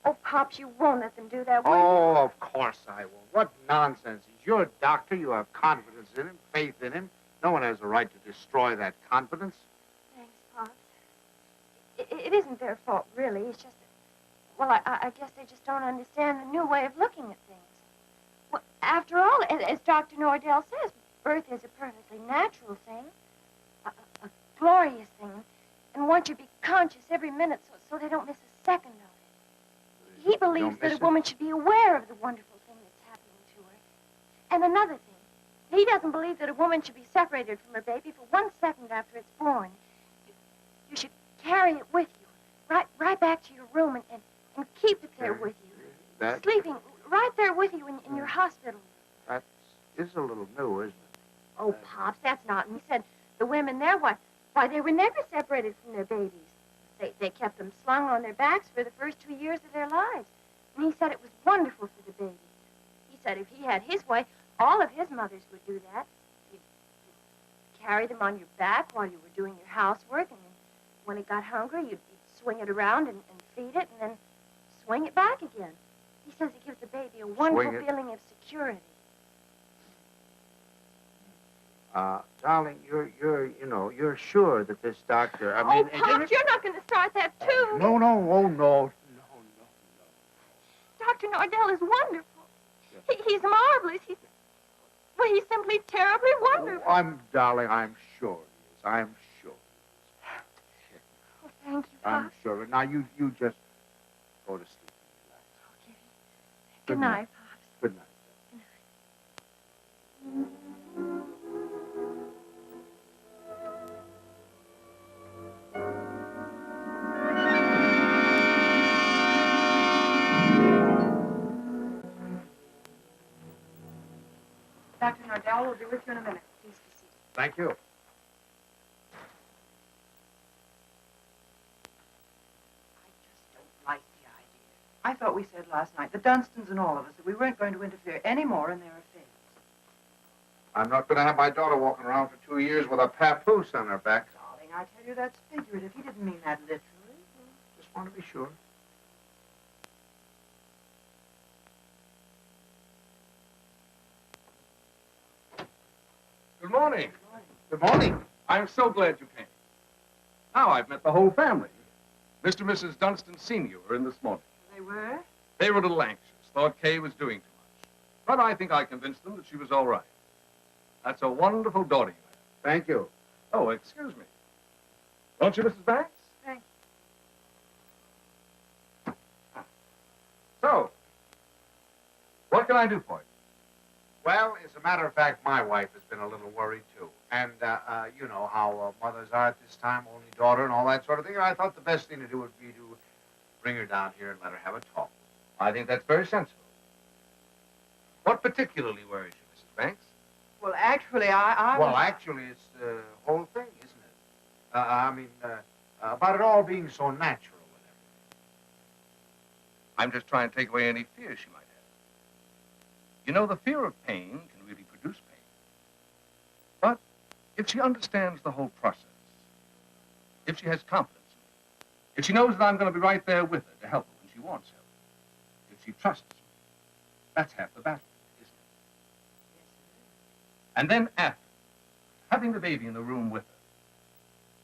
Speaker 6: Oh, Pops, you won't let them do that, will you?
Speaker 1: Oh, of course I will. What nonsense. He's your doctor. You have confidence in him, faith in him. No one has a right to destroy that confidence.
Speaker 6: Thanks, Pops. It isn't their fault, really. It's just that, well, I guess they just don't understand the new way of looking at things. Well, after all, as Dr. Nordell says, birth is a perfectly natural thing, a glorious thing, and one should be conscious every minute so they don't miss a second of it. He believes that a woman should be aware of the wonderful thing that's happening to her. And another thing, he doesn't believe that a woman should be separated from her baby for 1 second after it's born. You should carry it with you, right back to your room and keep it there with you.
Speaker 1: That
Speaker 6: Sleeping right there with you in your hospital.
Speaker 1: That is a little new, isn't it?
Speaker 6: Oh, Pops, that's not. And he said the women there, why, they were never separated from their babies. They kept them slung on their backs for the first 2 years of their lives. And he said it was wonderful for the babies. He said if he had his way, all of his mothers would do that. You'd carry them on your back while you were doing your housework, and then when it got hungry, you'd swing it around and feed it, and then swing it back again. He says it gives the baby a wonderful feeling of security.
Speaker 1: Darling, you're sure that this doctor,
Speaker 6: Pops, you're not going to start that, too.
Speaker 1: No.
Speaker 6: Dr. Nordell is wonderful. He's marvelous. He's simply terribly wonderful.
Speaker 1: Darling, I'm sure he is. I'm sure he is.
Speaker 6: Oh, thank you, Pop.
Speaker 1: I'm sure. Now, you just go to sleep.
Speaker 6: Okay. Good night, Pops.
Speaker 1: Good night.
Speaker 2: Dr. Nordell will be with you in a minute. Please be seated.
Speaker 1: Thank you.
Speaker 2: I just don't like the idea. I thought we said last night, the Dunstons and all of us, that we weren't going to interfere any more in their affairs.
Speaker 1: I'm not going to have my daughter walking around for 2 years with a papoose on her back.
Speaker 2: Darling, I tell you, that's figurative. He didn't mean that literally.
Speaker 1: Just want to be sure.
Speaker 3: Good morning.
Speaker 1: Good morning.
Speaker 3: I'm so glad you came. Now I've met the whole family. Mr. and Mrs. Dunstan Sr. were in this morning.
Speaker 2: They were?
Speaker 3: They were a little anxious, thought Kay was doing too much. But I think I convinced them that she was all right. That's a wonderful daughter you have.
Speaker 1: Thank you.
Speaker 3: Oh, excuse me. Don't you, Mrs. Banks?
Speaker 2: Thank
Speaker 3: you. So, what can I do for you?
Speaker 1: Well, as a matter of fact, my wife has been a little worried, too. And, you know how mothers are at this time, only daughter and all that sort of thing. I thought the best thing to do would be to bring her down here and let her have a talk.
Speaker 3: I think that's very sensible. What particularly worries you, Mrs. Banks?
Speaker 2: Well, actually, I
Speaker 1: Well, actually, it's the whole thing, isn't it? I mean, about it all being so natural and everything.
Speaker 3: I'm just trying to take away any fear she might have. You know, the fear of pain can really produce pain. But if she understands the whole process, if she has confidence in me, if she knows that I'm going to be right there with her to help her when she wants help, if she trusts me, that's half the battle, isn't it? And then after, having the baby in the room with her,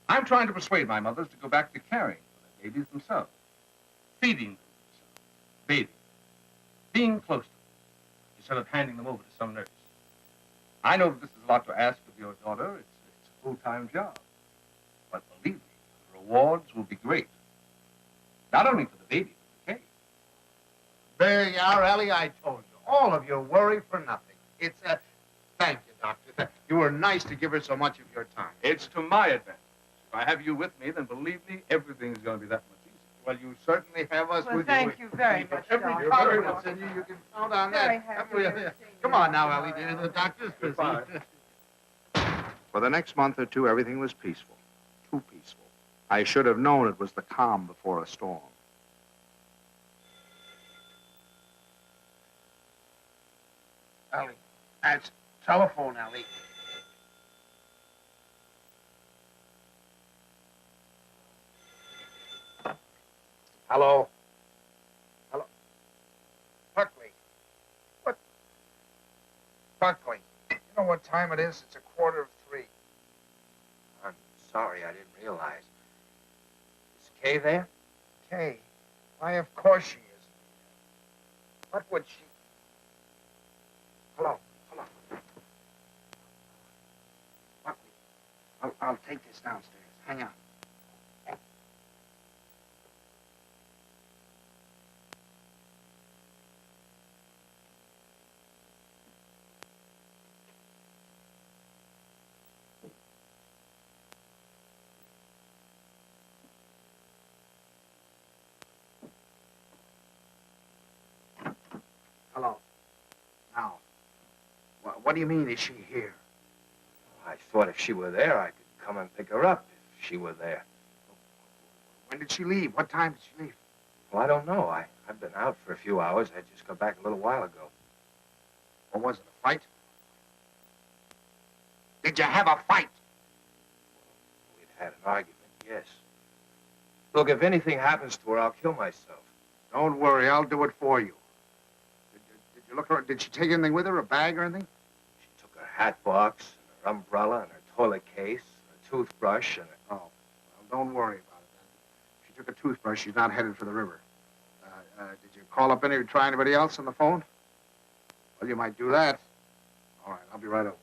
Speaker 3: I'm trying to persuade my mothers to go back to caring for their babies themselves, feeding them themselves, bathing them, being close to them, instead of handing them over to some nurse. I know that this is a lot to ask of your daughter. It's a full-time job. But believe me, the rewards will be great. Not only for the baby, but for Kay.
Speaker 1: There you are, Ellie. I told you. All of you worry for nothing. It's a... Thank you, Doctor. You were nice to give her so much of your time.
Speaker 3: It's to my advantage. If I have you with me, then believe me, everything's going to be that much easier.
Speaker 1: Well, you certainly have us
Speaker 2: Well,
Speaker 1: with
Speaker 2: thank
Speaker 1: you.
Speaker 2: you very much,
Speaker 1: Every
Speaker 2: Doctor.
Speaker 1: confidence in you, you can count on
Speaker 2: Very
Speaker 1: that.
Speaker 2: happy
Speaker 1: Haven't we?
Speaker 2: to see you.
Speaker 1: Come on now, Ellie, dear. The doctor's busy.
Speaker 3: Goodbye.
Speaker 1: For the next month or two, everything was peaceful. Too peaceful. I should have known it was the calm before a storm. Ellie, that's telephone, Ellie. Hello? Hello? Buckley. What? Buckley. You know what time it is? It's 2:45.
Speaker 7: I'm sorry, I didn't realize. Is Kay there?
Speaker 1: Kay? Why, of course she is. What would she... Hello? Hello? Buckley, I'll take this downstairs. Hang on. Hello. Now, what do you mean, is she here?
Speaker 7: I thought if she were there, I could come and pick her up if she were there.
Speaker 1: When did she leave? What time did she leave?
Speaker 7: Well, I don't know. I've been out for a few hours. I just got back a little while ago.
Speaker 1: Or was it a fight? Did you have a fight?
Speaker 7: We'd had an argument, yes. Look, if anything happens to her, I'll kill myself.
Speaker 1: Don't worry, I'll do it for you. Did you look around? Did she take anything with her, a bag or anything?
Speaker 7: She took her hat box, and her umbrella, and her toilet case, and her toothbrush, and her...
Speaker 1: Oh, well, don't worry about it then. She took a toothbrush. She's not headed for the river. Did you call up try anybody else on the phone? Well, you might do that. All right, I'll be right over.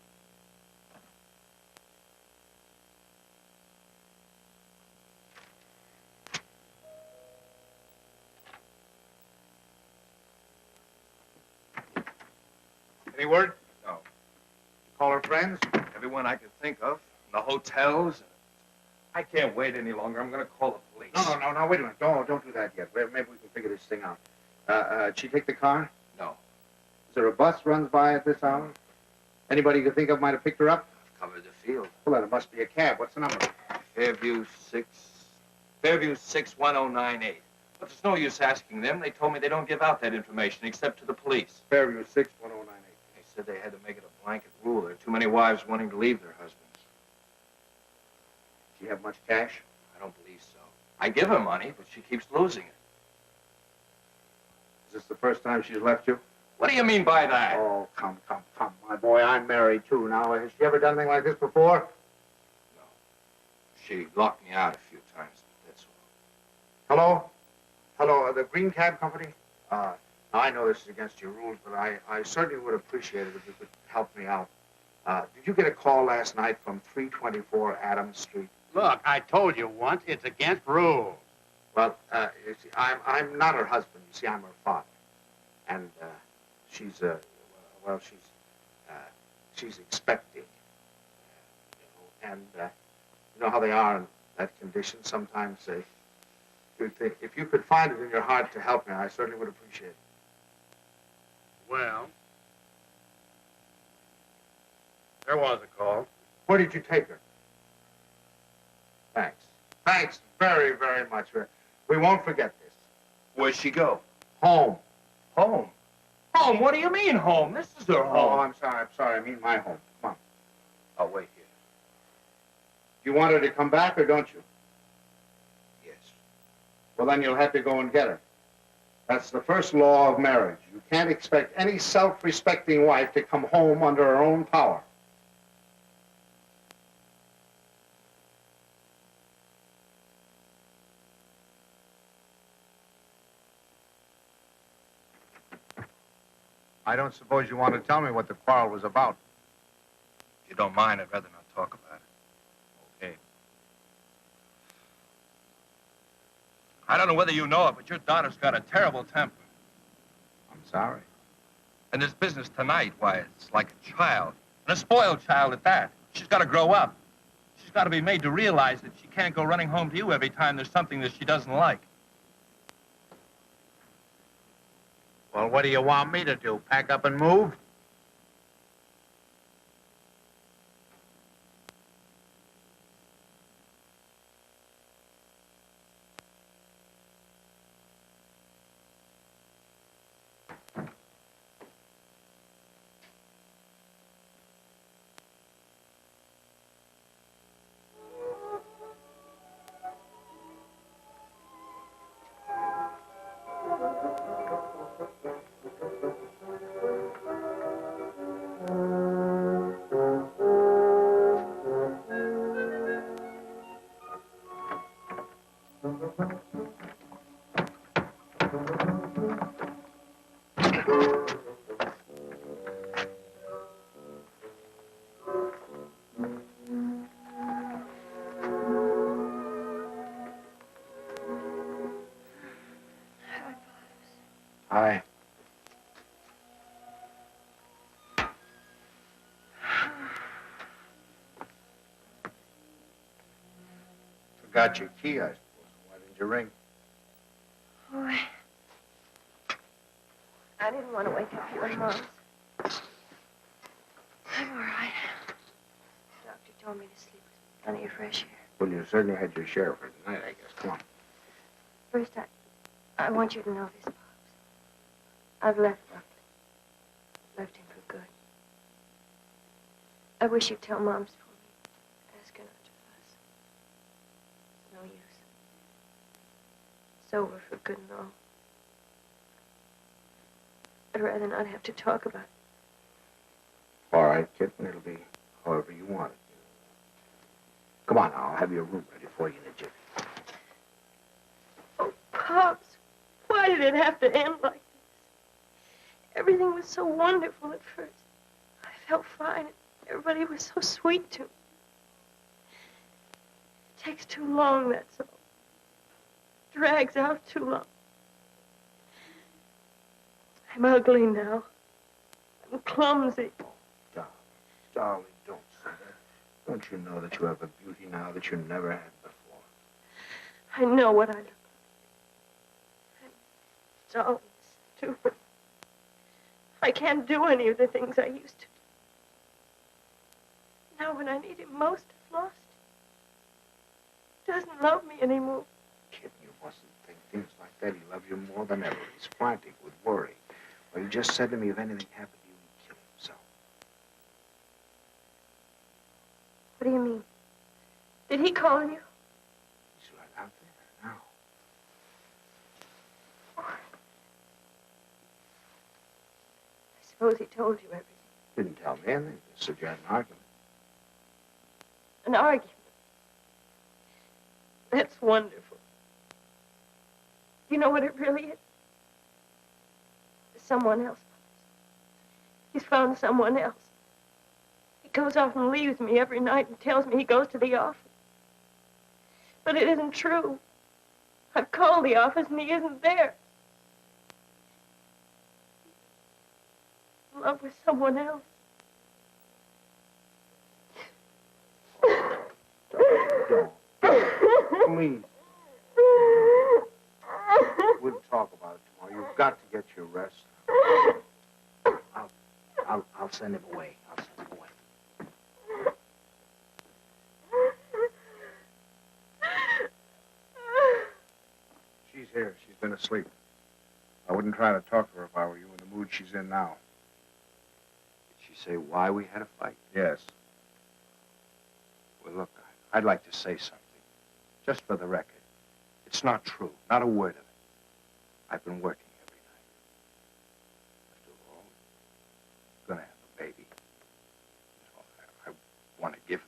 Speaker 1: Any word?
Speaker 7: No.
Speaker 1: Call her friends?
Speaker 7: Everyone I can think of. The hotels. I can't wait any longer. I'm going to call the police.
Speaker 1: No, wait a minute. Don't do that yet. Maybe we can figure this thing out. Did she take the car?
Speaker 7: No.
Speaker 1: Is there a bus runs by at this hour? Anybody you can think of might have picked her up?
Speaker 7: I've covered the field.
Speaker 1: Well, then it must be a cab. What's the number?
Speaker 7: Fairview 61098. there's no use asking them. They told me they don't give out that information except to the police.
Speaker 1: Fairview 61098.
Speaker 7: They said they had to make it a blanket rule. There are too many wives wanting to leave their husbands.
Speaker 1: Do you have much cash?
Speaker 7: I don't believe so. I give her money, but she keeps losing it.
Speaker 1: Is this the first time she's left you?
Speaker 7: What do you mean by that?
Speaker 1: Oh, come, my boy. I'm married, too. Now, has she ever done anything like this before?
Speaker 7: No. She locked me out a few times, but that's all.
Speaker 1: Hello? Hello, the Green Cab Company? Now, I know this is against your rules, but I certainly would appreciate it if you could help me out. Did you get a call last night from 324 Adams Street?
Speaker 5: Look, I told you once, it's against rules.
Speaker 1: Well, you see, I'm not her husband. You see, I'm her father. And, she's expecting. And, you know how they are in that condition. Sometimes if you could find it in your heart to help me, I certainly would appreciate it.
Speaker 5: Well, there was a call.
Speaker 1: Where did you take her? Thanks. Thanks very, very much. We won't forget this.
Speaker 7: Where'd she go?
Speaker 1: Home.
Speaker 7: Home? Home? What do you mean, home? This is her
Speaker 1: Oh,
Speaker 7: home.
Speaker 1: I'm sorry. I mean my home. Come on.
Speaker 7: I'll wait here.
Speaker 1: Do you want her to come back or don't you?
Speaker 7: Yes.
Speaker 1: Well, then you'll have to go and get her. That's the first law of marriage. You can't expect any self-respecting wife to come home under her own power. I don't suppose you want to tell me what the quarrel was about.
Speaker 3: If you don't mind, I'd rather not talk about it. Okay. I don't know whether you know it, but your daughter's got a terrible temper.
Speaker 1: I'm sorry.
Speaker 3: And this business tonight, why, it's like a child. And a spoiled child at that. She's got to grow up. She's got to be made to realize that she can't go running home to you every time there's something that she doesn't like.
Speaker 1: Well, what do you want me to do? Pack up and move? Hi. Forgot your key, I suppose. Why didn't you ring?
Speaker 6: Oh, I didn't want to wake up you and Mom's. I'm all right. The doctor told me to sleep with plenty of fresh air.
Speaker 1: Well, you certainly had your share for tonight, I guess. Come on.
Speaker 6: First, I want you to know this, Pops. I've left Buckley. Left him for good. I wish you'd tell Mom's for me. Ask her not to fuss. It's no use. It's over for good and all. I'd rather not have to talk about it.
Speaker 1: All right, kitten. It'll be however you want it. Come on now. I'll have your room ready for you in a jiffy.
Speaker 6: Oh, Pops, why did it have to end like this? Everything was so wonderful at first. I felt fine. Everybody was so sweet to me. It takes too long, that's all. Drags out too long. I'm ugly now. I'm clumsy.
Speaker 1: Oh, darling, don't say that. Don't you know that you have a beauty now that you never had before?
Speaker 6: I know what I look like. I'm dull, stupid. I can't do any of the things I used to do. Now when I need him most, I've lost him. He doesn't love me anymore.
Speaker 1: Kid, you mustn't think things like dead. He loves you more than ever. He's frantic with worry. Well, he just said to me if anything happened to you, he'd kill himself.
Speaker 6: What do you mean? Did he call you?
Speaker 1: He's right out there now.
Speaker 6: I suppose he told you everything.
Speaker 1: Didn't tell me anything. Just said you had an argument.
Speaker 6: An argument? That's wonderful. You know what it really is? Someone else. He's found someone else. He goes off and leaves me every night and tells me he goes to the office. But it isn't true. I've called the office and he isn't there. In love with someone else.
Speaker 1: Please. We'll talk about it tomorrow. You've got to get your rest. I'll send him away. I'll send him away. She's here. She's been asleep. I wouldn't try to talk to her if I were you in the mood she's in now.
Speaker 7: Did she say why we had a fight?
Speaker 1: Yes.
Speaker 7: Well, look, I'd like to say something. Just for the record. It's not true. Not a word of it. I've been working every night. After all, I'm gonna have a baby. So I want to give him.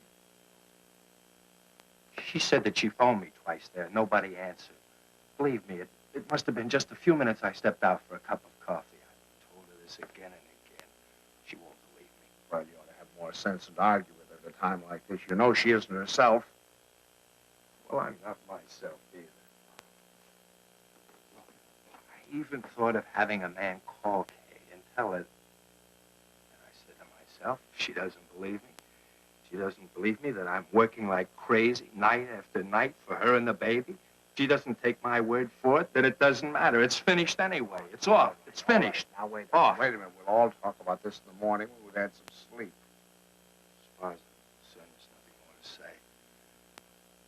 Speaker 7: She said that she phoned me twice there. Nobody answered. Believe me, it must have been just a few minutes I stepped out for a cup of coffee. I told her this again and again. She won't believe me.
Speaker 1: Well, you ought to have more sense and argue with her at a time like this. You know she isn't herself.
Speaker 7: Well, I'm not myself either. I even thought of having a man call Kay and tell her. And I said to myself, if she doesn't believe me, she doesn't believe me that I'm working like crazy night after night for her and the baby. She doesn't take my word for it, then it doesn't matter. It's finished anyway. It's off. It's finished.
Speaker 1: Now, wait
Speaker 7: Off.
Speaker 1: a minute. We'll all talk about this in the morning when we've had some sleep.
Speaker 7: As far as I'm concerned, there's nothing more to say.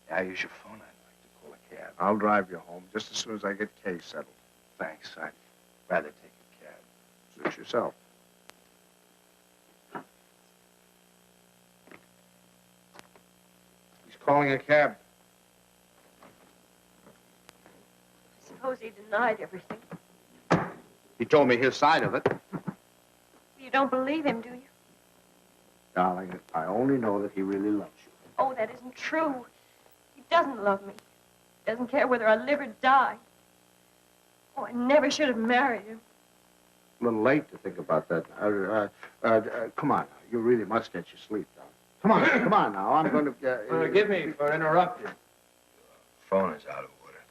Speaker 7: Yeah, use your phone. I'd like to call a cab.
Speaker 1: I'll drive you home just as soon as I get Kay settled.
Speaker 7: Thanks. I'd rather take a cab.
Speaker 1: Suit yourself. He's calling a cab.
Speaker 6: I suppose he denied everything.
Speaker 1: He told me his side of it.
Speaker 6: You don't believe him, do you?
Speaker 1: Darling, I only know that he really loves you.
Speaker 6: Oh, that isn't true. He doesn't love me. He doesn't care whether I live or die. Oh, I never should have married him.
Speaker 1: A little late to think about that. Come on now. You really must get your sleep, darling. Come on now. I'm going to...
Speaker 7: Forgive me for interrupting. Phone is out of order.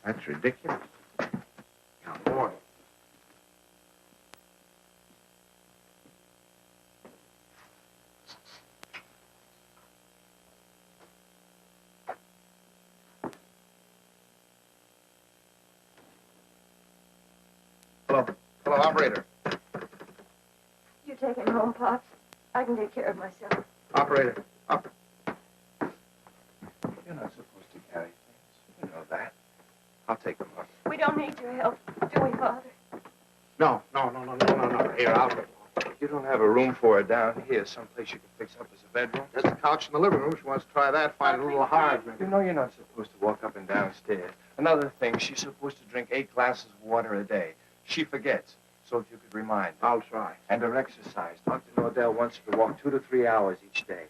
Speaker 1: That's ridiculous. Now, boy.
Speaker 7: Hello, operator.
Speaker 6: You take him home, Pops. I can take care of myself.
Speaker 7: Operator. You're not supposed to carry things. You know that. I'll take them up.
Speaker 6: We don't need your help, do we, Father?
Speaker 1: No. Here, I'll take one.
Speaker 7: You don't have a room for her down here, someplace you can fix up as a bedroom?
Speaker 1: There's a couch in the living room. She wants to try that. Find it a little hard, maybe.
Speaker 7: You know you're not supposed to walk up and downstairs. Another thing, she's supposed to drink 8 glasses of water a day. She forgets. So if you could remind her.
Speaker 1: I'll try.
Speaker 7: And her exercise. Dr. Nordell wants her to walk 2 to 3 hours each day.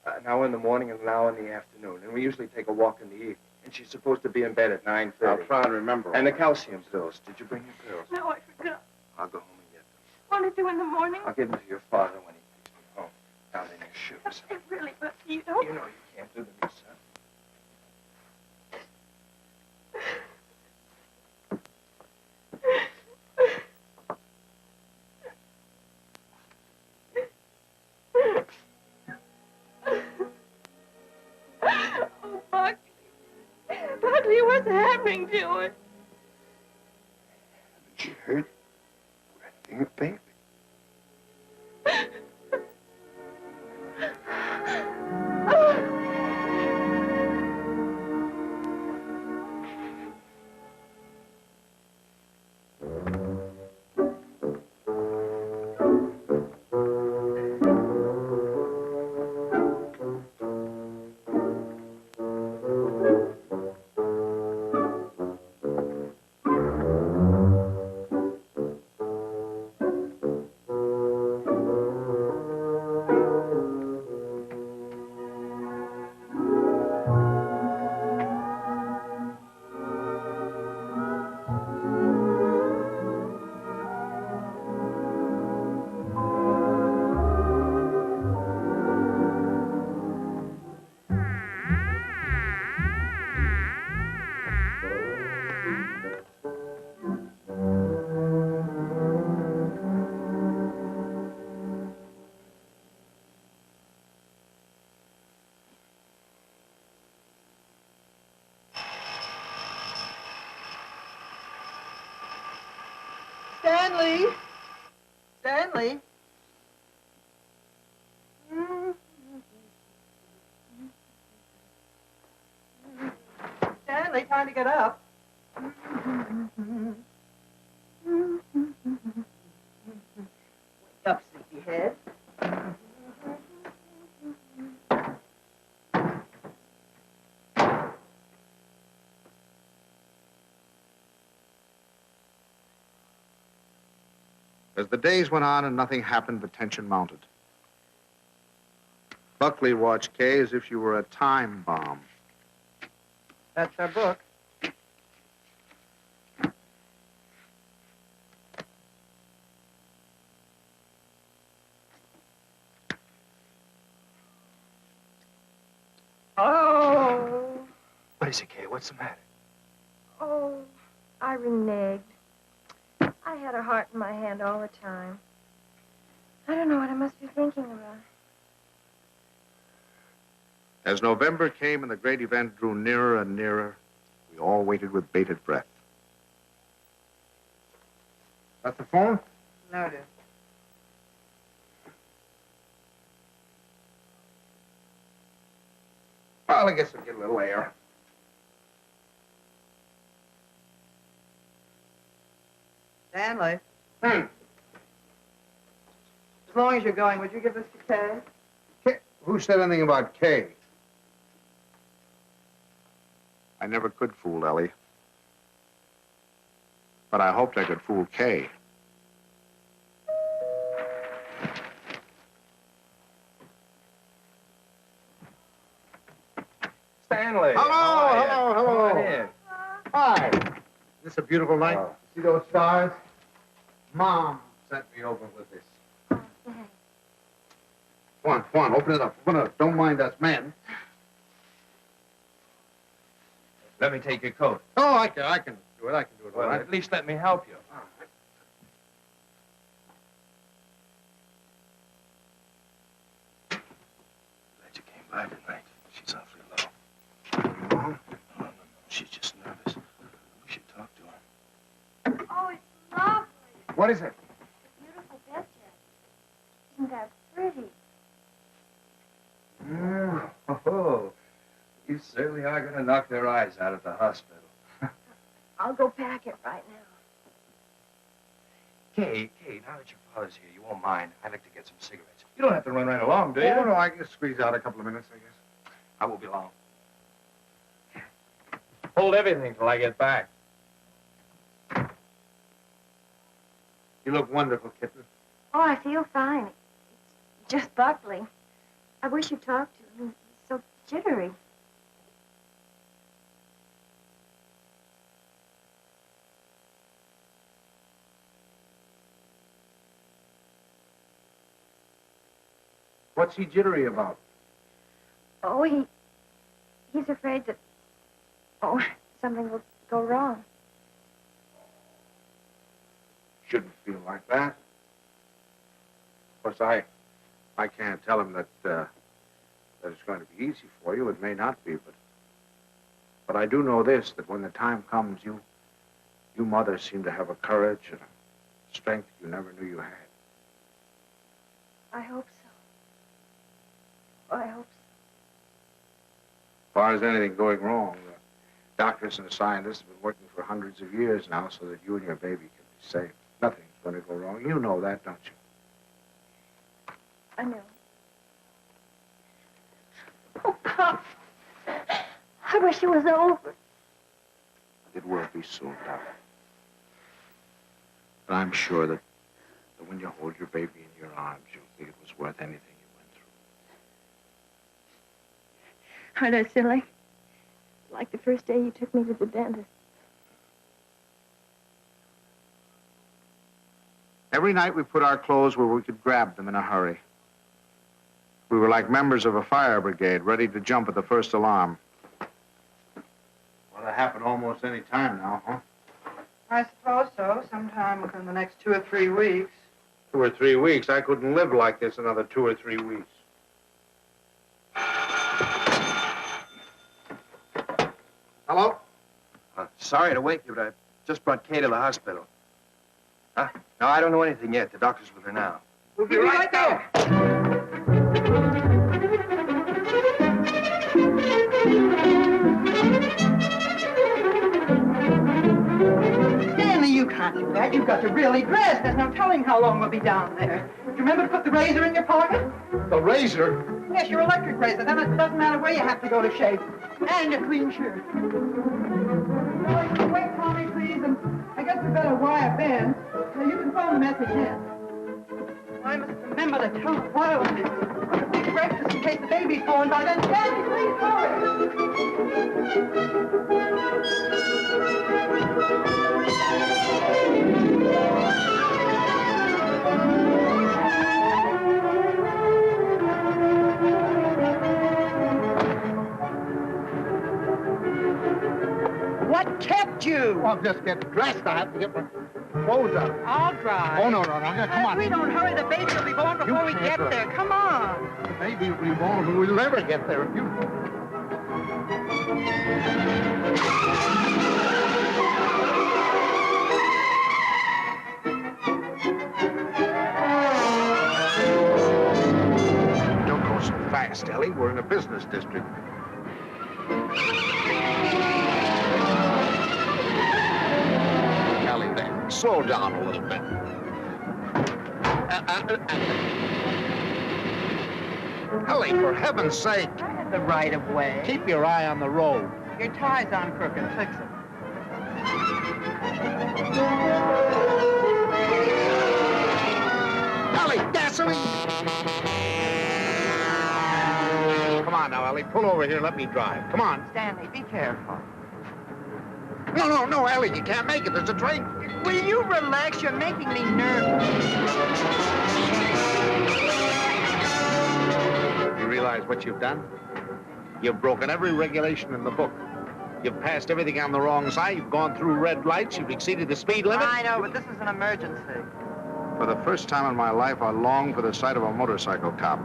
Speaker 7: An hour in the morning and an hour in the afternoon. And we usually take a walk in the evening. And she's supposed to be in bed at 9:30.
Speaker 1: I'll try and remember.
Speaker 7: And the calcium pills. Did you bring your pills?
Speaker 6: No, I forgot.
Speaker 7: I'll go home and get them.
Speaker 6: Want to do in the morning?
Speaker 7: I'll give them to your father when he takes me home. Down in your shoes.
Speaker 6: It really, but you don't.
Speaker 7: You know you can't do them yourself.
Speaker 6: Oh, Buckley. Buckley, what's happening to her?
Speaker 7: Haven't you heard? We're having a baby.
Speaker 2: Stanley! Stanley! Stanley, time to get up. Wake up, sleepyhead.
Speaker 1: As the days went on and nothing happened, the tension mounted. Buckley watched Kay as if she were a time bomb.
Speaker 2: That's our book. Oh.
Speaker 7: What is it, Kay? What's the matter?
Speaker 6: Oh, I reneged. I had a heart in my hand all the time. I don't know what I must be thinking about.
Speaker 1: As November came and the great event drew nearer and nearer, we all waited with bated breath. That's the phone?
Speaker 2: No, it isn't.
Speaker 1: Well, I guess we'll get a little air.
Speaker 2: Stanley. As long as you're going, would you give this to Kay?
Speaker 1: Kay? Who said anything about Kay? I never could fool Ellie. But I hoped I could fool Kay.
Speaker 7: Stanley.
Speaker 1: Hello.
Speaker 7: Come on in.
Speaker 1: Hi. This a beautiful night.
Speaker 7: Oh.
Speaker 1: See those stars? Mom sent me over with this. Come on, open it up. Open it up. Don't mind us men.
Speaker 7: Let me take your coat.
Speaker 1: Oh, I can do it. I can do it all
Speaker 7: Well,
Speaker 1: right.
Speaker 7: at least let me help you.
Speaker 1: All right.
Speaker 7: Glad you came by tonight. She's awfully low.
Speaker 1: Uh-huh.
Speaker 7: No. She's just nervous. We should talk to her.
Speaker 6: Oh, it's lovely.
Speaker 1: What is it?
Speaker 6: It's a beautiful bed, Jack. Isn't that pretty?
Speaker 7: Oh, you certainly are going to knock their eyes out at the hospital.
Speaker 6: I'll go pack it right now.
Speaker 7: Kay, now that your father's here, you won't mind. I'd like to get some cigarettes. You don't have to run right along, do you?
Speaker 1: Oh, no, I can squeeze out a couple of minutes, I guess.
Speaker 7: I won't be long. Hold everything till I get back.
Speaker 1: You look wonderful, kitten.
Speaker 6: Oh, I feel fine. It's just Buckley. I wish you talked to him. He's so jittery.
Speaker 1: What's he jittery about?
Speaker 6: Oh, he's afraid that, something will go wrong.
Speaker 1: Shouldn't feel like that. Of course, I can't tell him that it's going to be easy for you. It may not be, but I do know this, that when the time comes, you mothers seem to have a courage and a strength you never knew you had.
Speaker 6: I hope so. I hope so.
Speaker 1: As far as anything going wrong, the doctors and the scientists have been working for hundreds of years now so that you and your baby can be safe. Nothing's going to go wrong. You know that, don't you?
Speaker 6: I know. Oh, Pop. I wish it was over.
Speaker 1: It will be soon, darling. But I'm sure that when you hold your baby in your arms, you'll think it was worth anything you went through.
Speaker 6: Aren't I silly? Like the first day you took me to the dentist.
Speaker 1: Every night we put our clothes where we could grab them in a hurry. We were like members of a fire brigade, ready to jump at the first alarm. Well, that happen almost any time now, huh?
Speaker 2: I suppose so. Sometime within the next 2 or 3 weeks.
Speaker 1: 2 or 3 weeks. I couldn't live like this another 2 or 3 weeks. Hello?
Speaker 7: Sorry to wake you, but I just brought Kay to the hospital. Huh? No, I don't know anything yet. The doctor's with her now.
Speaker 2: We'll be right there. Stanley, you can't do that. You've got to really dress. There's no telling how long we'll be down there. Do you remember to put the razor in your pocket?
Speaker 5: The razor?
Speaker 2: Yes, your electric razor. Then it doesn't matter where you have to go to shave. And a clean shirt. Wait, Tommy, please. And I guess we better wire Ben. So you can phone the message in. I must remember to tell the wireless. Big breakfast in case the baby's born by then. Stanley, please hurry. What kept you?
Speaker 1: Well, I'm just getting dressed. I have to get my clothes on.
Speaker 2: I'll drive.
Speaker 1: Oh, no. Come on.
Speaker 2: If we don't hurry, the baby will be born before we get there. Come on.
Speaker 1: The baby will be born and we'll never get there. If you... Don't go so fast, Ellie. We're in a business district. Ellie, there. Slow down a little bit. Ellie, for heaven's sake.
Speaker 2: I had the right of way.
Speaker 1: Keep your eye on the road.
Speaker 2: Your tie's on crooked. Fix it.
Speaker 1: Ellie, gasoline! Come on now, Ellie. Pull over here and let me drive. Come on.
Speaker 2: Stanley, be careful.
Speaker 1: No, Ellie. You can't make it. There's a train.
Speaker 2: Will you relax? You're making me nervous.
Speaker 1: You realize what you've done? You've broken every regulation in the book. You've passed everything on the wrong side. You've gone through red lights. You've exceeded the speed limit.
Speaker 2: I know, but this is an emergency.
Speaker 1: For the first time in my life, I long for the sight of a motorcycle cop.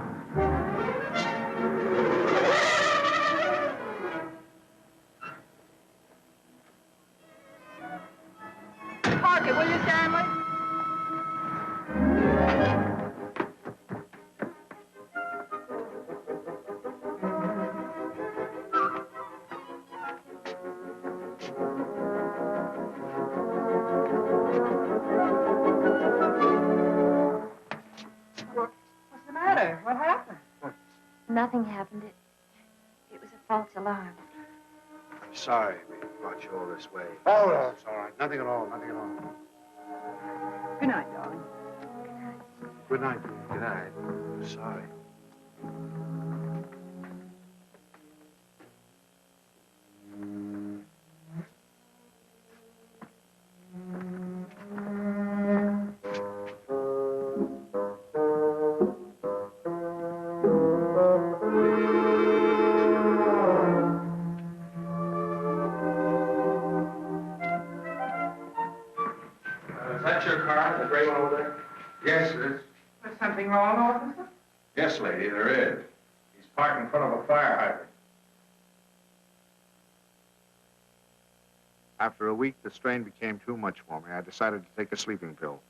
Speaker 2: Park it, will you, Stanley? What's the matter? What happened?
Speaker 6: Nothing happened. It was a false alarm.
Speaker 7: I'm sorry we brought you all this way.
Speaker 1: Oh, no, it's all right. Nothing at all.
Speaker 2: Good night, darling.
Speaker 1: Good night.
Speaker 7: Good night. I'm sorry.
Speaker 3: Is that your car, the gray one over there?
Speaker 5: Yes, it is.
Speaker 2: There's something wrong, officer?
Speaker 3: Yes, lady, there is. He's parked in front of a fire hydrant.
Speaker 1: After a week, the strain became too much for me. I decided to take a sleeping pill.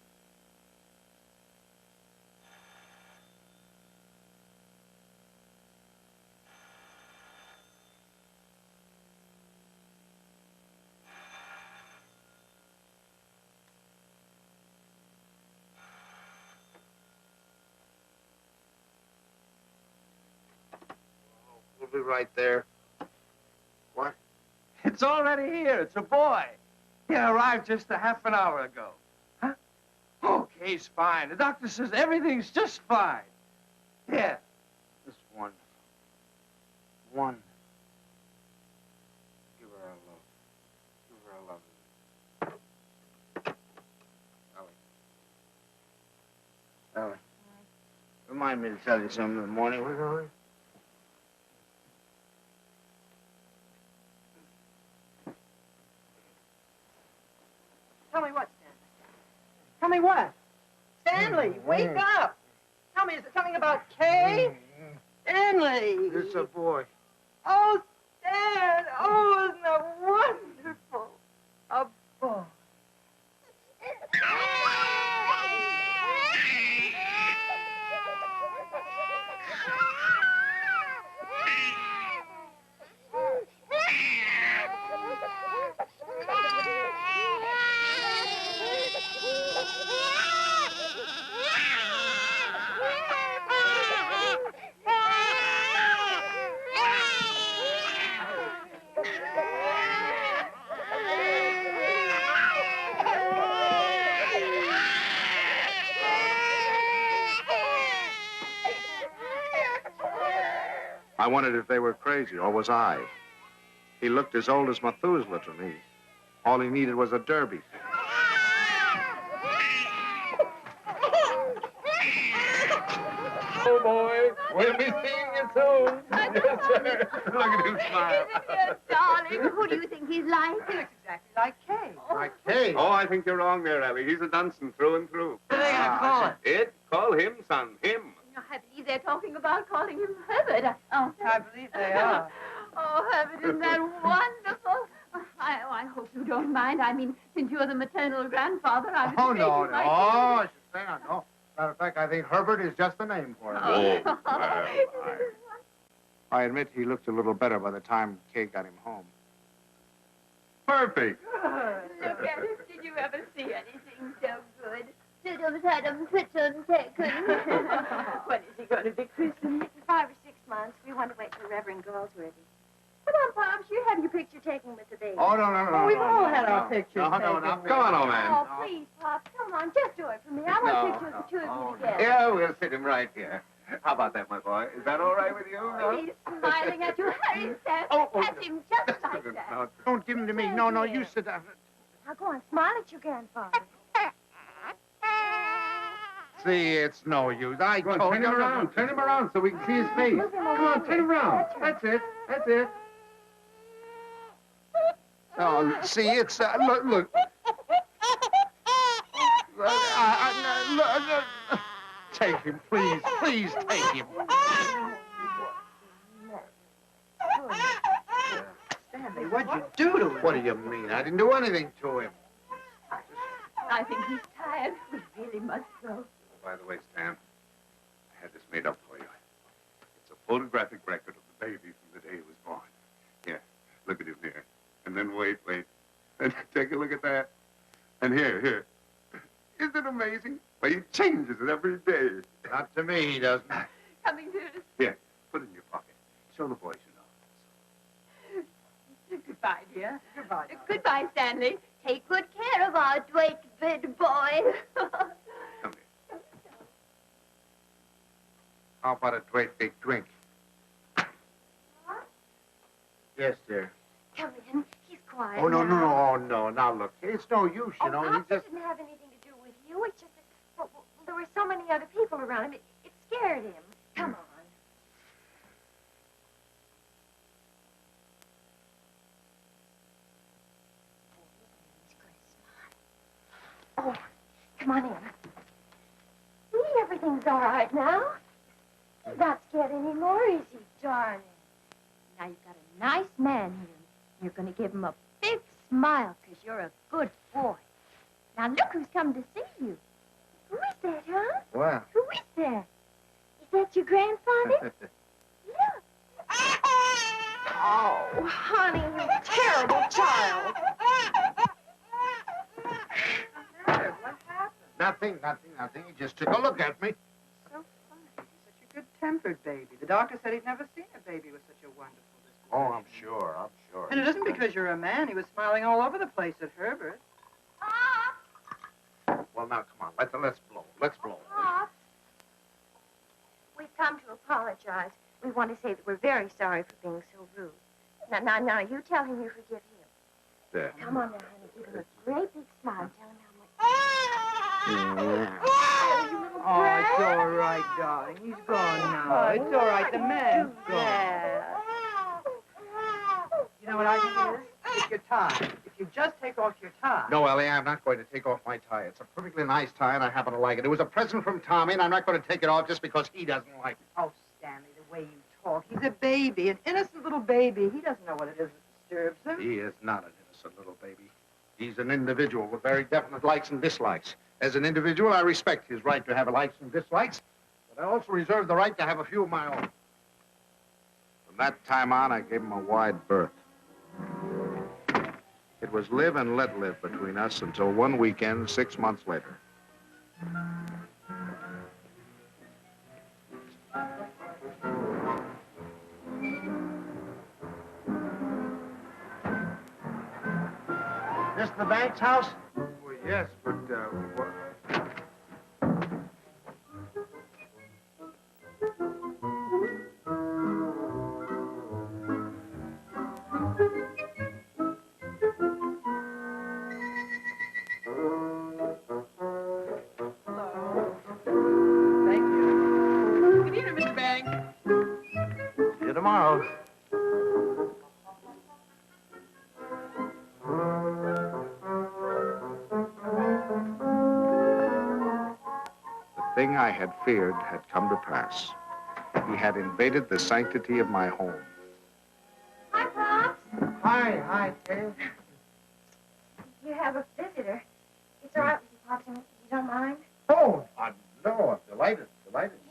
Speaker 1: We'll be right there. What?
Speaker 8: It's already here. It's a boy. He arrived just a half an hour ago. Huh? Okay, he's fine. The doctor says everything's just fine. Yeah.
Speaker 1: Just wonderful. Wonderful. Give her a love. Give her a love. Ellie. Remind me to tell you something in the morning, will you, Ellie?
Speaker 2: Tell me what, Stanley? Tell me what? Stanley, wake up! Tell me, is it something about Kay? Stanley!
Speaker 1: It's a boy.
Speaker 2: Oh, Stan! Oh, isn't that wonderful? A boy.
Speaker 1: I wondered if they were crazy, or was I? He looked as old as Methuselah to me. All he needed was a derby.
Speaker 5: Oh, boy, we'll be seeing you soon. Yes, sir. Look at him smile.
Speaker 4: Darling, who do you think he's like?
Speaker 2: He looks exactly like Kay.
Speaker 1: Like Kay.
Speaker 5: Oh, I think you're wrong there, Ellie. He's a Dunstan through and through.
Speaker 2: What are they going to call it?
Speaker 5: It? Call him, son. Him.
Speaker 4: I believe they're talking about calling him Herbert. Oh,
Speaker 2: I believe they are.
Speaker 4: Oh, Herbert, isn't that wonderful? I hope you don't mind. I mean, since you're the maternal grandfather, I was
Speaker 1: Oh, no,
Speaker 4: making
Speaker 1: no.
Speaker 4: my
Speaker 1: Oh, I should say no. Matter of fact, I think Herbert is just the name for him.
Speaker 5: Oh,
Speaker 1: I admit he looked a little better by the time Kay got him home.
Speaker 5: perfect.
Speaker 4: Look at him. Did you ever see anything so good? When is he going to be christened?
Speaker 6: In 5 or 6 months. We want to wait for Reverend Galsworthy. Come on, Pops. You have your picture taken with the baby.
Speaker 1: Oh, no.
Speaker 2: Oh, we've all had our pictures
Speaker 1: No,
Speaker 2: taken.
Speaker 5: Come on, old man.
Speaker 6: Oh, please, Pops. Come on. Just do it for me. I want pictures of the two of you together.
Speaker 5: Yeah, we'll sit him right here. How about that, my boy? Is that all right with you? No?
Speaker 4: He's smiling at you. Hurry, Sam.
Speaker 5: Oh,
Speaker 4: Pat him just like that.
Speaker 5: Now,
Speaker 1: Don't give him to me. No, you sit down.
Speaker 6: Now go on. Smile at your grandfather.
Speaker 1: See, it's no use. I
Speaker 5: Go on,
Speaker 1: told
Speaker 5: turn
Speaker 1: you.
Speaker 5: him around. Turn him around so we can see his face.
Speaker 6: Move him over
Speaker 5: Come on,
Speaker 6: here.
Speaker 5: turn him around.
Speaker 6: That's
Speaker 5: That's it. That's it.
Speaker 1: Oh, see, it's look. Look. Take him, please. Please take him.
Speaker 2: Stanley, what'd you do to him?
Speaker 1: What do you mean? I didn't do anything to him.
Speaker 4: I think he's tired. We really must go.
Speaker 5: By the way, Stan, I had this made up for you. It's a photographic record of the baby from the day he was born. Here, look at him here. And then wait. And take a look at that. And here. Isn't it amazing? Well, he changes it every day.
Speaker 1: Not to me, he doesn't.
Speaker 4: Coming to us.
Speaker 5: Here, put it in your pocket. Show the boys you know.
Speaker 4: Goodbye, dear.
Speaker 2: Goodbye.
Speaker 4: Goodbye, Stanley. Take good care of our Dwight big boy.
Speaker 5: Come here.
Speaker 1: How about a great big drink? Yes, dear.
Speaker 6: Come in. He's quiet.
Speaker 1: Oh, no.
Speaker 6: now.
Speaker 1: Oh, no. Now, look, it's no use, you know.
Speaker 6: Pops,
Speaker 1: He just...
Speaker 6: it didn't have anything to do with you. It's just that well, there were so many other people around him. It scared him. Come on. Oh, come on in. See, everything's all right now. He's not scared anymore, is he, darling? Now you've got a nice man here. You're going to give him a big smile because you're a good boy. Now look who's come to see you. Who is that, huh?
Speaker 1: What?
Speaker 6: Who is that? Is that your grandfather? Look. Oh, honey, you terrible child.
Speaker 2: What happened?
Speaker 1: Nothing. He just took a look at me.
Speaker 2: So funny. He's such a good-tempered baby. The doctor said he'd never seen a baby with such a wonderful disposition.
Speaker 1: Oh, I'm sure.
Speaker 2: And it isn't because you're a man. He was smiling all over the place at Herbert.
Speaker 1: Well, now, come on. Let's blow. Let's blow.
Speaker 6: Pops, we've come to apologize. We want to say that we're very sorry for being so rude. Now, you tell him you forgive him.
Speaker 5: There.
Speaker 6: Come on now, honey. Give him a great big smile. Tell him how much.
Speaker 1: Yeah.
Speaker 6: Oh, you little
Speaker 2: Oh,
Speaker 6: brat.
Speaker 2: it's all right, darling. He's gone now. It's all right. The man's gone.
Speaker 6: Yeah.
Speaker 2: You know what I think it is? It's your tie. If you just take off your tie.
Speaker 1: No, Ellie, I'm not going to take off my tie. It's a perfectly nice tie, and I happen to like it. It was a present from Tommy, and I'm not going to take it off just because he doesn't like it.
Speaker 2: Oh, Stanley, the way you talk. He's a baby, an innocent little baby. He doesn't know what it is that disturbs him.
Speaker 1: He is not an innocent little baby. He's an individual with very definite likes and dislikes. As an individual, I respect his right to have likes and dislikes, but I also reserve the right to have a few of my own. From that time on, I gave him a wide berth. It was live and let live between us until one weekend 6 months later. This the Banks house?
Speaker 5: Well, yes, but, what?
Speaker 1: thing I had feared had come to pass. He had invaded the sanctity of my home.
Speaker 6: Hi, Pops.
Speaker 7: Hi, Kay.
Speaker 6: You have a visitor. It's all right with you, Pops, and you don't mind?
Speaker 1: Oh, no, I'm delighted.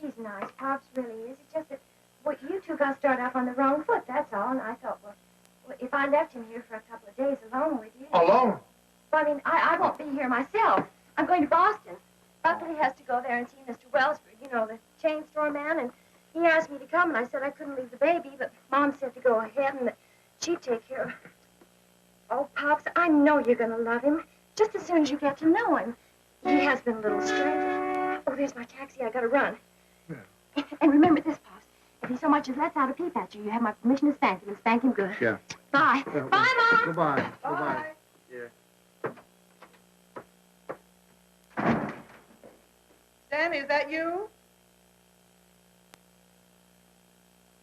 Speaker 6: He's nice. Pops really is. It's just that, well, you two got started off on the wrong foot, that's all. And I thought, well, if I left him here for a couple of days alone with you...
Speaker 1: Alone?
Speaker 6: Well, I mean, I won't be here myself. I'm going to Boston. Buckley has to go there and see Mr. Wellsford, you know, the chain store man, and he asked me to come, and I said I couldn't leave the baby, but Mom said to go ahead and that she'd take care of... Oh, Pops, I know you're going to love him, just as soon as you get to know him. He has been a little strange. Oh, there's my taxi. I gotta run. Yeah. And remember this, Pops. If he so much as lets out a peep at you, you have my permission to spank him, and spank him good.
Speaker 1: Yeah.
Speaker 6: Bye.
Speaker 1: Yeah.
Speaker 6: Bye, Mom.
Speaker 1: Goodbye.
Speaker 2: Bye.
Speaker 1: Yeah.
Speaker 2: Stanley, is that you?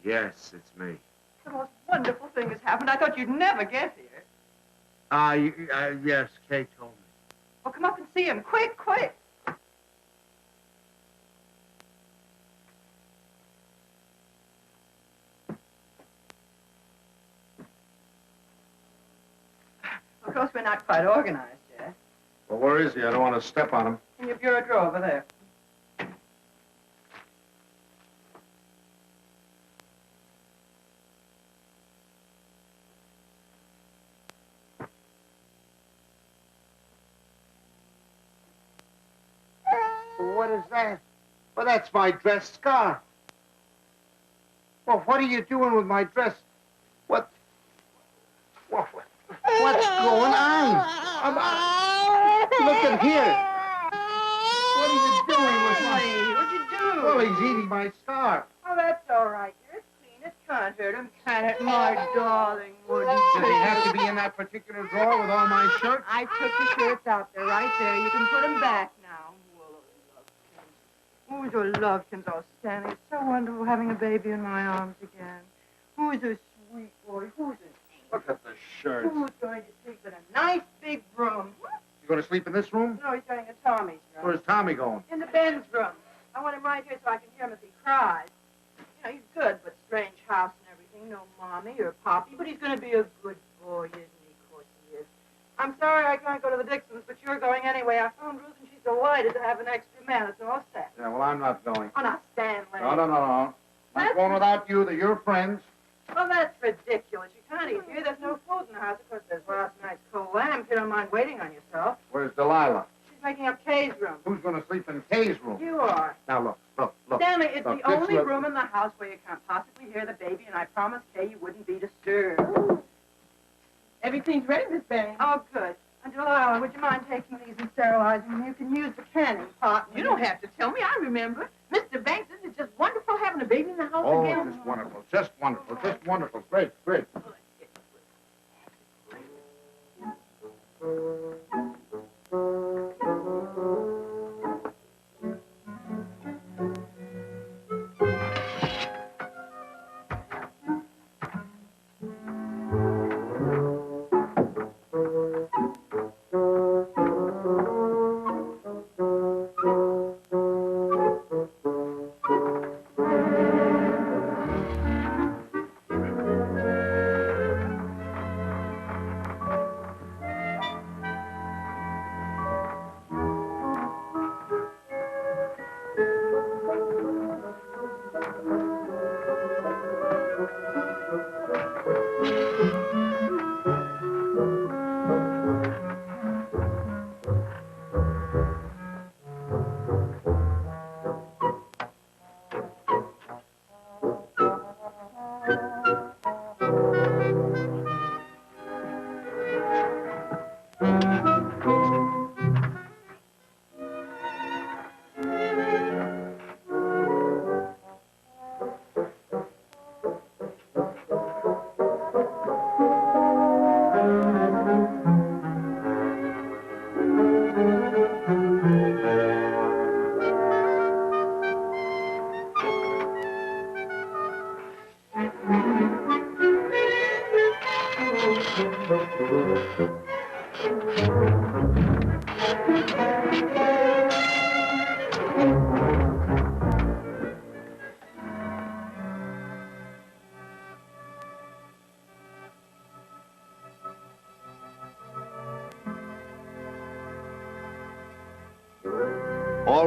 Speaker 1: Yes, it's me.
Speaker 2: The most wonderful thing has happened. I thought you'd never get here.
Speaker 1: Yes, Kay told me.
Speaker 2: Well, come up and see him. Quick, quick. Of course, we're not quite organized yet.
Speaker 1: Well, where is he? I don't want to step on him.
Speaker 2: In your bureau drawer over there.
Speaker 1: What is that? Well, that's my dress scarf. Well, what are you doing with my dress? What's going on? Look at here. What are you doing with my...
Speaker 2: Hey, what'd you do?
Speaker 1: Well, he's eating my scarf.
Speaker 2: Oh, that's all right, dear. It's clean. It can't hurt him, can it? My darling, wouldn't
Speaker 1: Does he have to be in that particular drawer with all my shirts?
Speaker 2: I took the shirts out there, right there. You can put them back now. Oh, your lovekins. Oh, Stanley, it's so wonderful having a baby in my arms again. Who's a sweet boy? Who's a...
Speaker 1: Look at the shirts.
Speaker 2: Who's going to sleep in a nice big room?
Speaker 1: You going to sleep in this room?
Speaker 2: No, he's going to Tommy's room.
Speaker 1: Where's Tommy going?
Speaker 2: In the Ben's room. I want him right here so I can hear him if he cries. You know, he's good, but strange house and everything. No mommy or poppy, but he's going to be a good boy, isn't he? Of course he is. I'm sorry I can't go to the Dixons, but you're going anyway. I phoned Ruth and she's delighted to have an extra man. It's all set.
Speaker 1: Yeah, well, I'm not going.
Speaker 2: Oh, now, Stanley.
Speaker 1: No. I'm going without you. They're your friends.
Speaker 2: Well, that's ridiculous. You can't eat here. There's no food in the house. Of course, there's last night's cold lamb. If you don't mind waiting on yourself.
Speaker 1: Where's Delilah?
Speaker 2: She's making up Kay's room.
Speaker 1: Who's going to sleep in Kay's room?
Speaker 2: You are.
Speaker 1: Now, look.
Speaker 2: Stanley, it's
Speaker 1: Look,
Speaker 2: the only
Speaker 1: look.
Speaker 2: room in the house where you can't possibly hear the baby, and I promised Kay you wouldn't be disturbed.
Speaker 9: Everything's ready, Miss Benny.
Speaker 2: Oh, good. And Delilah, would you mind taking these and sterilizing them? You can use the canning pot.
Speaker 9: You don't have to tell me. I remember. Mr. Banks, isn't it just wonderful having a baby in the house
Speaker 1: Oh,
Speaker 9: again?
Speaker 1: just wonderful. Just wonderful. Just wonderful. Great.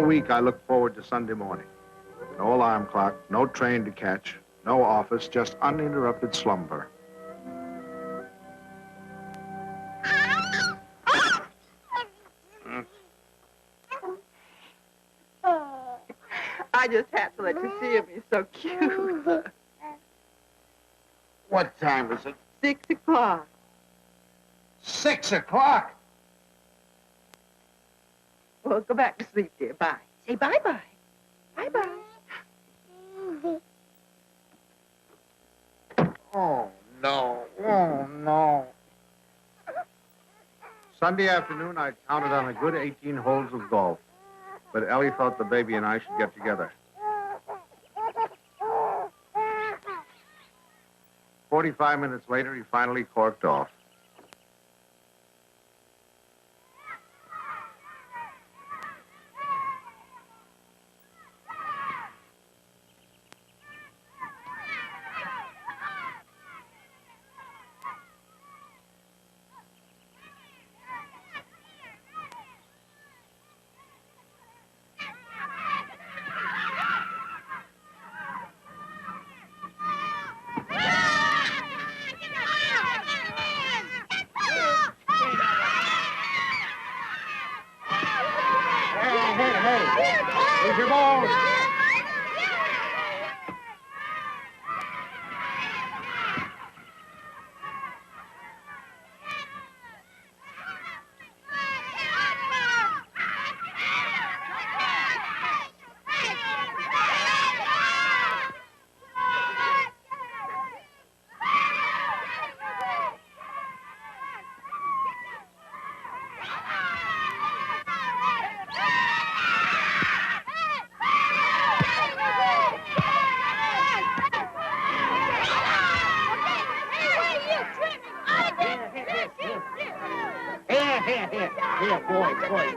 Speaker 1: All week I looked forward to Sunday morning. No alarm clock, no train to catch, no office, just uninterrupted slumber.
Speaker 9: I just had to let you see him. He's so cute.
Speaker 1: What time is it?
Speaker 9: 6 o'clock.
Speaker 1: 6 o'clock.
Speaker 9: Well, go back to sleep, dear. Bye. Say bye-bye. Bye-bye.
Speaker 1: Oh, no. Oh, no. Sunday afternoon, I counted on a good 18 holes of golf. But Ellie thought the baby and I should get together. 45 minutes later, he finally corked off. Here's your ball. Here,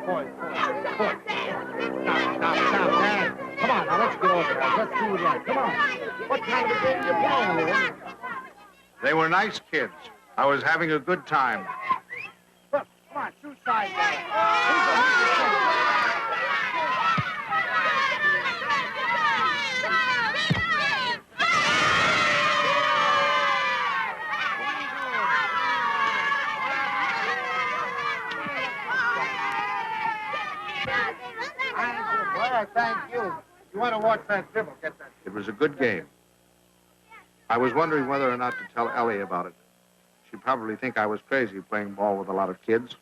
Speaker 1: boys. Stop, Dad. Come on, now, let's get over there. Let's do it right. Come on. What kind of a game you playing, Louis? They were nice kids. I was having a good time.
Speaker 8: Look, come on, two sides.
Speaker 1: Thank you. You want to watch that dribble? Get that. It was a good game. I was wondering whether or not to tell Ellie about it. She'd probably think I was crazy playing ball with a lot of kids.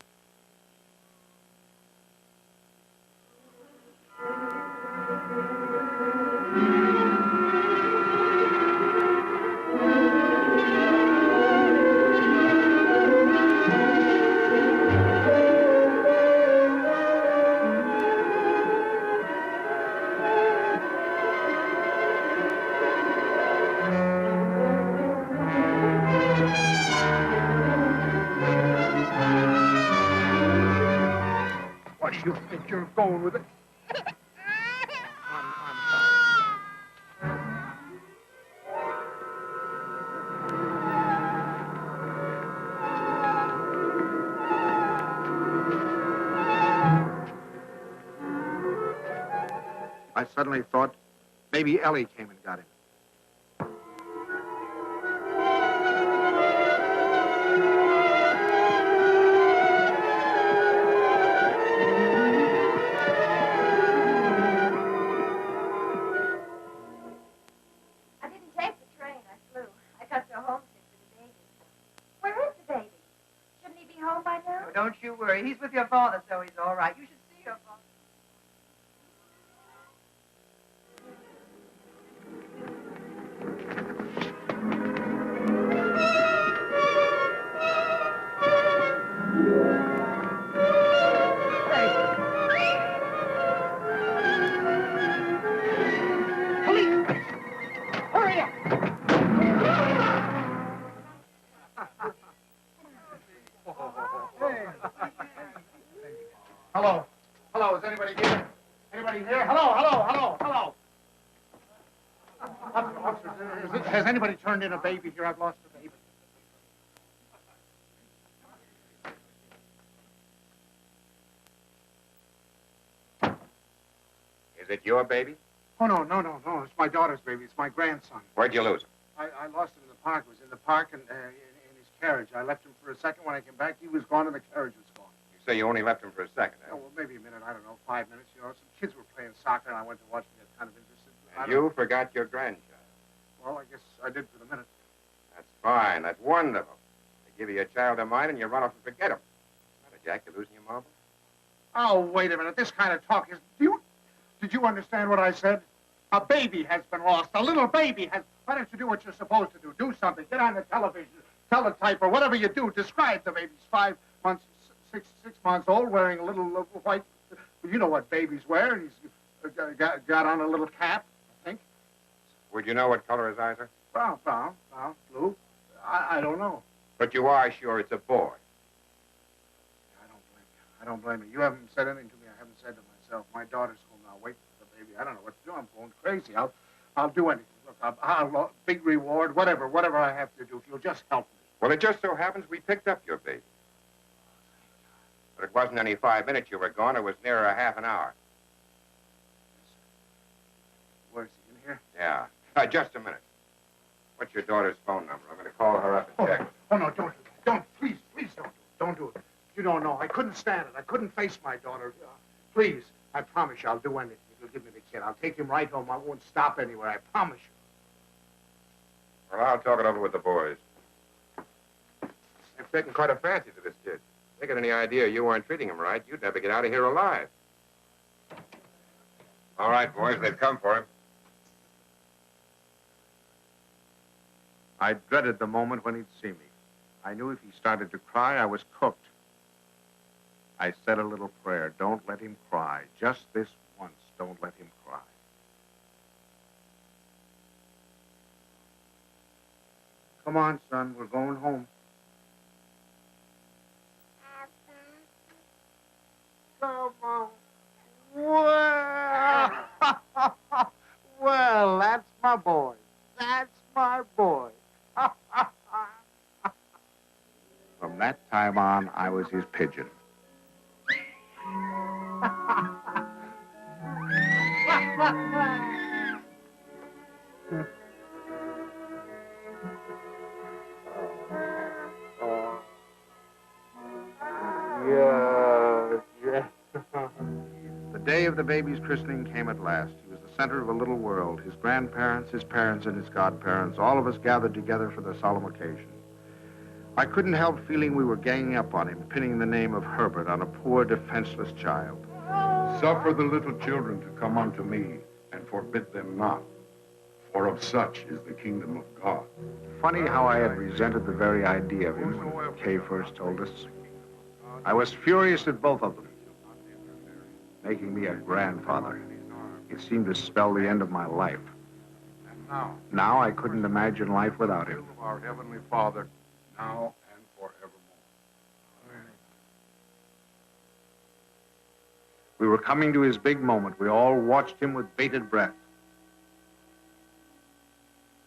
Speaker 8: What do you think you're going with it?
Speaker 1: I'm sorry. I suddenly thought maybe Ellie came and got him.
Speaker 6: I didn't take the train. I flew. I got so homesick for the baby. Where is the baby? Shouldn't he be home by now?
Speaker 2: Oh, don't you worry. He's with your father, so he's all right. You should see your father.
Speaker 8: Hurry up!
Speaker 1: Hello. Hello, is anybody here? Anybody here? Hello. Officer, has anybody turned in a baby here? I've lost a baby. Is it your baby?
Speaker 10: Oh, no. It's my daughter's baby. It's my grandson.
Speaker 1: Where'd you lose him?
Speaker 10: I lost him in the park. He was in the park and in his carriage. I left him for a second. When I came back, he was gone and the carriage was gone.
Speaker 1: You say you only left him for a second,
Speaker 10: Oh, well, maybe a minute. I don't know, 5 minutes. You know, some kids were playing soccer, and I went to watch them. Get kind of interested.
Speaker 1: And you forgot your grandchild.
Speaker 10: Well, I guess I did for the minute.
Speaker 1: That's fine. That's wonderful. They give you a child of mine, and you run off and forget him. What, Jack, you losing your marbles?
Speaker 10: Oh, wait a minute. This kind of talk is... Did you understand what I said? A baby has been lost. A little baby has... Why don't you do what you're supposed to do? Do something. Get on the television, teletype, or whatever you do. Describe the baby. He's 5 months, six months old, wearing a little white... You know what babies wear. He's got on a little cap, I think.
Speaker 1: Would you know what color his eyes are?
Speaker 10: Brown, blue. I don't know.
Speaker 1: But you are sure it's a boy.
Speaker 10: I don't blame you. You haven't said anything to me I haven't said to myself. My daughter's home now. Wait for the baby. I don't know what to do. I'm going crazy. I'll do anything. Look, I'll big reward, whatever I have to do. If you'll just help me.
Speaker 1: Well, it just so happens we picked up your baby. But it wasn't any 5 minutes you were gone. It was nearer a half an hour.
Speaker 10: Where's he, in here?
Speaker 1: Yeah. Just a minute. What's your daughter's phone number? I'm going to call her up and check.
Speaker 10: Oh, no, don't. Please don't. Don't do it. You don't know. I couldn't stand it. I couldn't face my daughter. Please, I promise you I'll do anything if you'll give me the kid. I'll take him right home. I won't stop anywhere. I promise you.
Speaker 1: Well, I'll talk it over with the boys. You've taken quite a fancy to this kid. If they got any idea you weren't treating him right, you'd never get out of here alive. All right, boys, they've come for him.
Speaker 10: I dreaded the moment when he'd see me. I knew if he started to cry, I was cooked. I said a little prayer. Don't let him cry. Just this once, don't let him cry. Come on, son. We're going home. Come on. Well, that's my boy. That's my boy. From that time on, I was his pigeon. The day of the baby's christening came at last. He was the center of a little world. His grandparents, his parents, and his godparents, all of us gathered together for the solemn occasion. I couldn't help feeling we were ganging up on him, pinning the name of Herbert on a poor, defenseless child.
Speaker 5: Suffer the little children to come unto me, and forbid them not, for of such is the kingdom of God.
Speaker 10: Funny how I had resented the very idea of him when Kay first told us. I was furious at both of them, making me a grandfather. It seemed to spell the end of my life.
Speaker 5: And
Speaker 10: Now I couldn't imagine life without him.
Speaker 5: our Heavenly Father, now and forevermore.
Speaker 10: We were coming to his big moment. We all watched him with bated breath.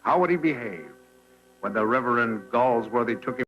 Speaker 10: How would he behave when the Reverend Galsworthy took him